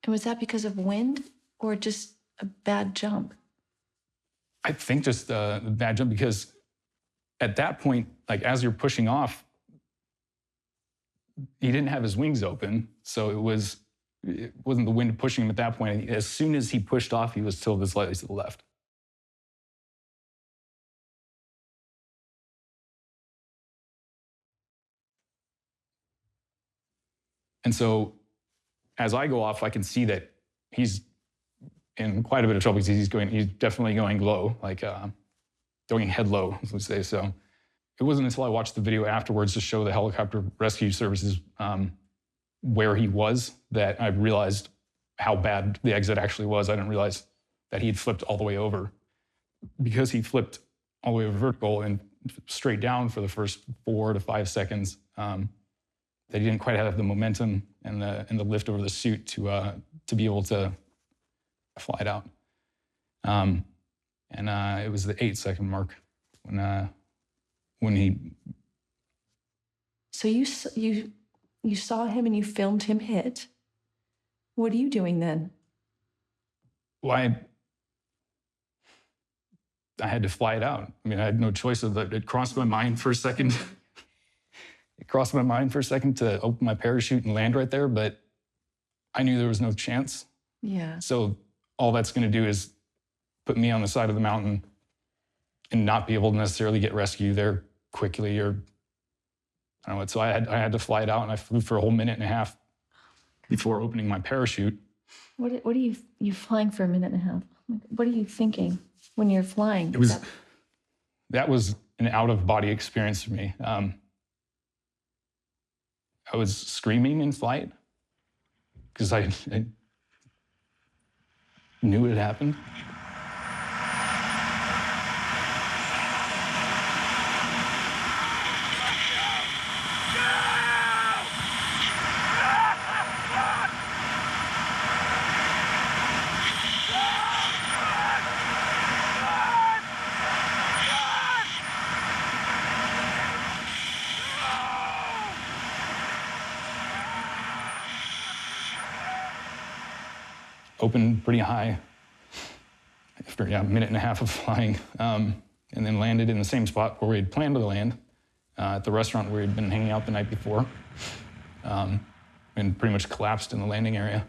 And was that because of wind or just a bad jump? I think just a bad jump, because at that point, like as you're pushing off, he didn't have his wings open, so it wasn't the wind pushing him at that point. As soon as he pushed off, he was tilted slightly to the left. And so as I go off, I can see that he's in quite a bit of trouble, because he's definitely going low, like going head low, as we say. So it wasn't until I watched the video afterwards to show the helicopter rescue services where he was that I realized how bad the exit actually was. I didn't realize that he had flipped all the way over. Because he flipped all the way over vertical and straight down for the first 4 to 5 seconds, that he didn't quite have the momentum and the lift over the suit to be able to fly it out. And it was the 8-second mark when he. So you saw him and you filmed him hit. What are you doing then? Well, I had to fly it out. I mean, I had no choice. It crossed my mind for a second. It crossed my mind for a second to open my parachute and land right there, but I knew there was no chance. Yeah. So all that's going to do is put me on the side of the mountain and not be able to necessarily get rescue there quickly, or I don't know what. So I had to fly it out, and I flew for a whole minute and a half before opening my parachute. What are you flying for a minute and a half? What are you thinking when you're flying? That was an out-of-body experience for me. I was screaming in flight because I knew it had happened. Opened pretty high after a minute and a half of flying. and then landed in the same spot where we had planned to land, at the restaurant where we'd been hanging out the night before, and pretty much collapsed in the landing area.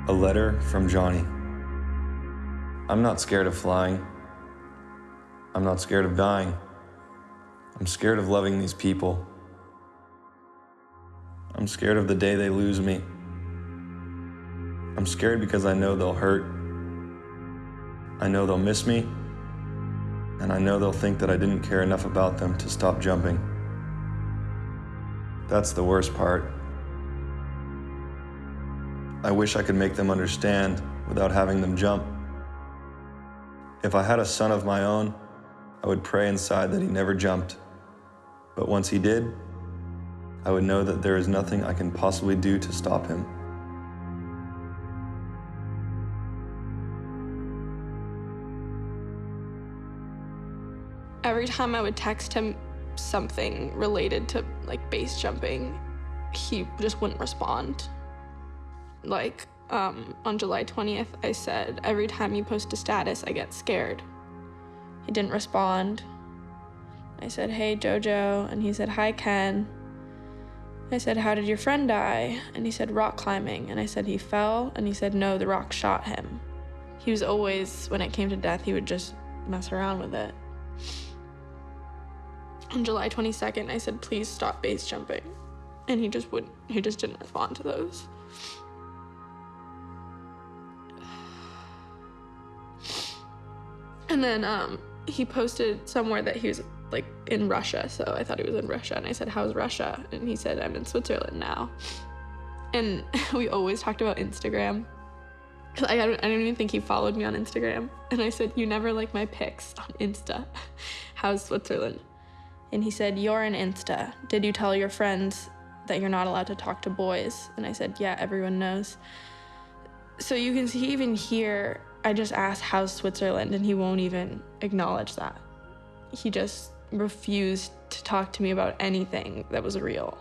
A letter from Johnny. I'm not scared of flying. I'm not scared of dying. I'm scared of loving these people. I'm scared of the day they lose me. I'm scared because I know they'll hurt. I know they'll miss me, and I know they'll think that I didn't care enough about them to stop jumping. That's the worst part. I wish I could make them understand without having them jump. If I had a son of my own, I would pray inside that he never jumped. But once he did, I would know that there is nothing I can possibly do to stop him. Every time I would text him something related to like base jumping, he just wouldn't respond. Like on July 20th, I said, every time you post a status, I get scared. He didn't respond. I said, hey, Jojo, and he said, hi, Ken. I said, how did your friend die? And he said, rock climbing. And I said, he fell? And he said, no, the rock shot him. He was always, when it came to death, he would just mess around with it. On July 22nd, I said, please stop base jumping. And he just didn't respond to those. And then he posted somewhere that he was like in Russia, so I thought he was in Russia, and I said, how's Russia? And he said, I'm in Switzerland now. And we always talked about Instagram. I don't even think he followed me on Instagram. And I said, you never like my pics on Insta. How's Switzerland? And he said, you're an Insta. Did you tell your friends that you're not allowed to talk to boys? And I said, yeah, everyone knows. So you can see even here, I just asked, how's Switzerland? And he won't even acknowledge that. He just refused to talk to me about anything that was real.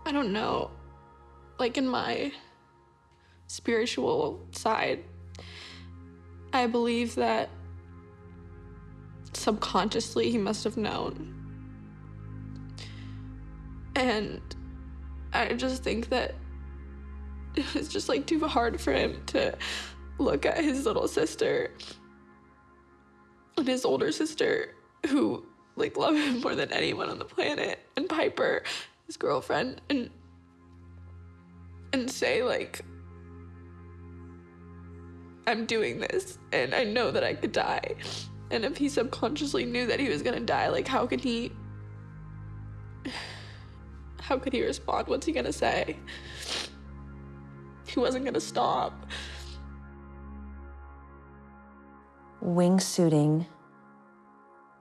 I don't know, like in my spiritual side, I believe that subconsciously he must have known. And I just think that it was just like too hard for him to look at his little sister and his older sister, who like love him more than anyone on the planet, and Piper, his girlfriend, and say like, I'm doing this and I know that I could die. And if he subconsciously knew that he was gonna die, like how could he respond? What's he gonna say? He wasn't gonna stop. Wingsuiting,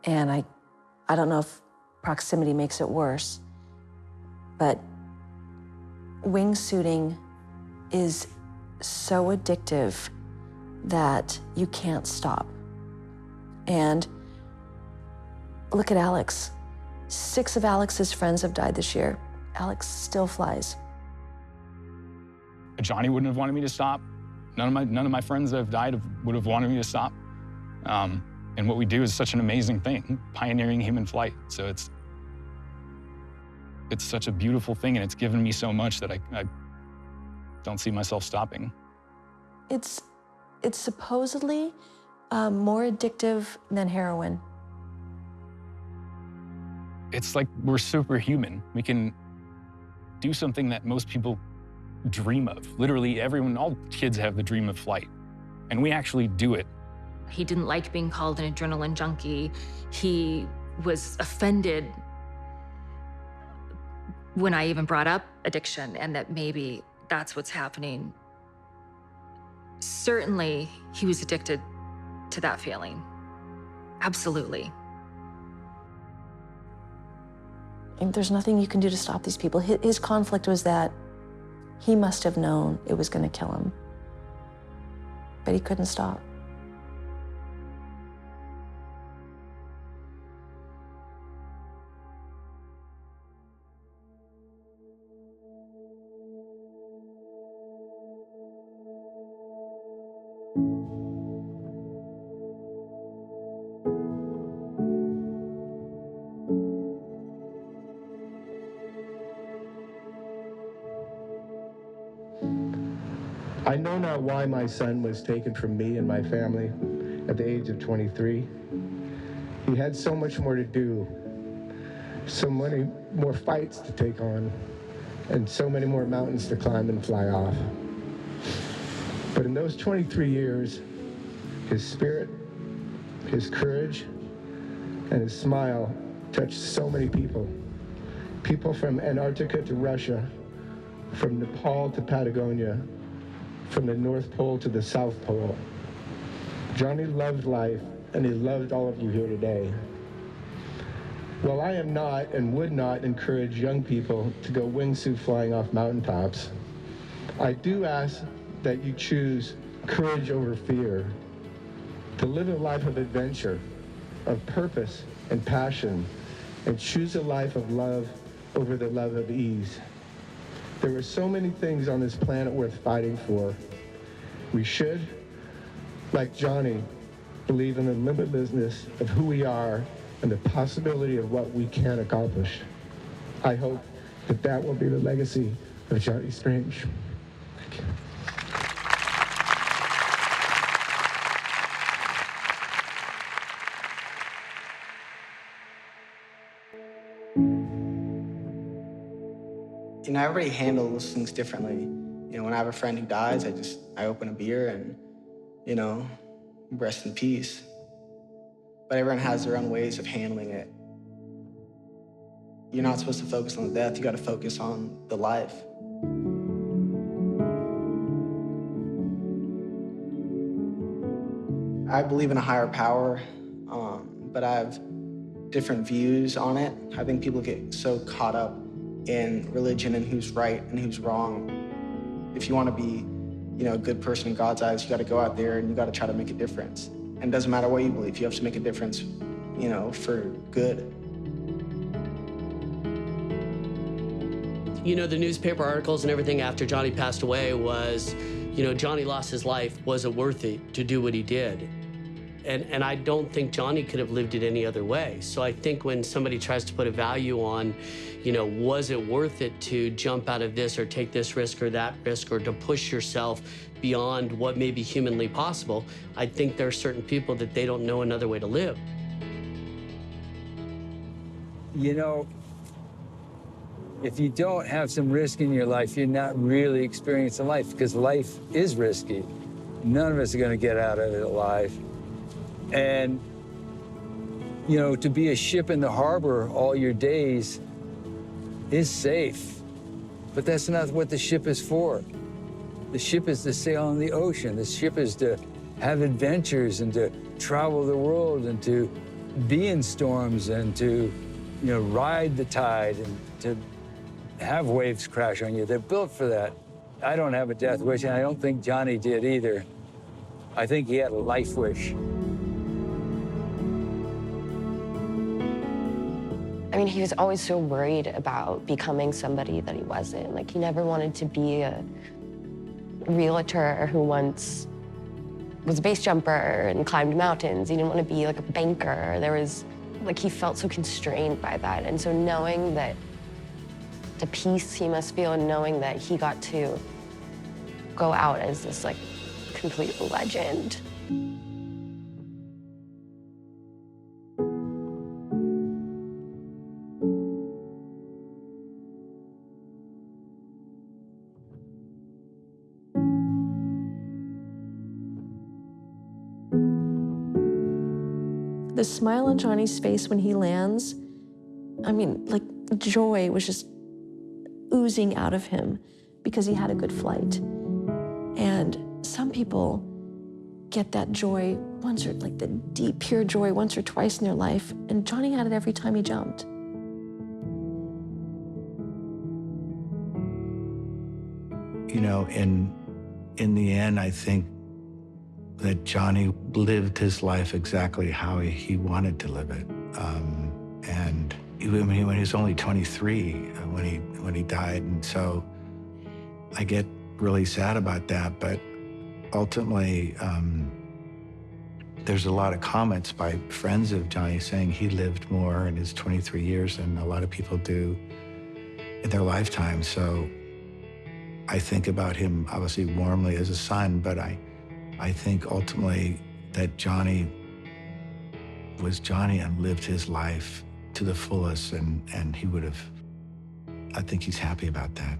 and I don't know if proximity makes it worse, but wingsuiting is so addictive that you can't stop. And look at Alex. 6 of Alex's friends have died this year. Alex still flies. Johnny wouldn't have wanted me to stop. None of my friends that have died would have wanted me to stop. And what we do is such an amazing thing, pioneering human flight. So it's such a beautiful thing, and it's given me so much that I don't see myself stopping. It's supposedly more addictive than heroin. It's like we're superhuman. We can do something that most people dream of. Literally everyone, all kids have the dream of flight, and we actually do it. He didn't like being called an adrenaline junkie. He was offended when I even brought up addiction and that maybe that's what's happening. Certainly, he was addicted to that feeling. Absolutely. And there's nothing you can do to stop these people. His conflict was that He must have known it was going to kill him, but he couldn't stop. I know not why my son was taken from me and my family at the age of 23. He had so much more to do, so many more fights to take on, and so many more mountains to climb and fly off. But in those 23 years, his spirit, his courage, and his smile touched so many people. People from Antarctica to Russia, from Nepal to Patagonia, from the North Pole to the South Pole. Johnny loved life, and he loved all of you here today. While I am not and would not encourage young people to go wingsuit flying off mountaintops, I do ask that you choose courage over fear, to live a life of adventure, of purpose and passion, and choose a life of love over the love of ease. There are so many things on this planet worth fighting for. We should, like Johnny, believe in the limitlessness of who we are and the possibility of what we can accomplish. I hope that that will be the legacy of Johnny Strange. Thank you. You know, everybody handles things differently. You know, when I have a friend who dies, I open a beer and, you know, rest in peace. But everyone has their own ways of handling it. You're not supposed to focus on the death, you gotta focus on the life. I believe in a higher power, but I have different views on it. I think people get so caught up in religion and who's right and who's wrong. If you want to be, you know, a good person in God's eyes, you got to go out there and you got to try to make a difference. And it doesn't matter what you believe, you have to make a difference, you know, for good. You know, the newspaper articles and everything after Johnny passed away was, you know, Johnny lost his life. Was it worth it to do what he did? And I don't think Johnny could have lived it any other way. So I think when somebody tries to put a value on, you know, was it worth it to jump out of this or take this risk or that risk or to push yourself beyond what may be humanly possible, I think there are certain people that they don't know another way to live. You know, if you don't have some risk in your life, you're not really experiencing life, because life is risky. None of us are going to get out of it alive. And, you know, to be a ship in the harbor all your days is safe, but that's not what the ship is for. The ship is to sail on the ocean. The ship is to have adventures and to travel the world and to be in storms and to, you know, ride the tide and to have waves crash on you. They're built for that. I don't have a death wish, and I don't think Johnny did either. I think he had a life wish. I mean, he was always so worried about becoming somebody that he wasn't. Like, he never wanted to be a realtor who once was a base jumper and climbed mountains. He didn't want to be like a banker. There was, like, he felt so constrained by that. And so knowing that the peace he must feel and knowing that he got to go out as this, like, complete legend. The smile on Johnny's face when he lands, I mean, like, joy was just oozing out of him because he had a good flight. And some people get that joy once, or like the deep, pure joy once or twice in their life, and Johnny had it every time he jumped. You know, in the end, I think that Johnny lived his life exactly how he wanted to live it. And when he was only 23 when he died, and so I get really sad about that. But ultimately, there's a lot of comments by friends of Johnny saying he lived more in his 23 years than a lot of people do in their lifetime. So I think about him obviously warmly as a son, but I think ultimately that Johnny was Johnny and lived his life to the fullest, and he would have, I think he's happy about that.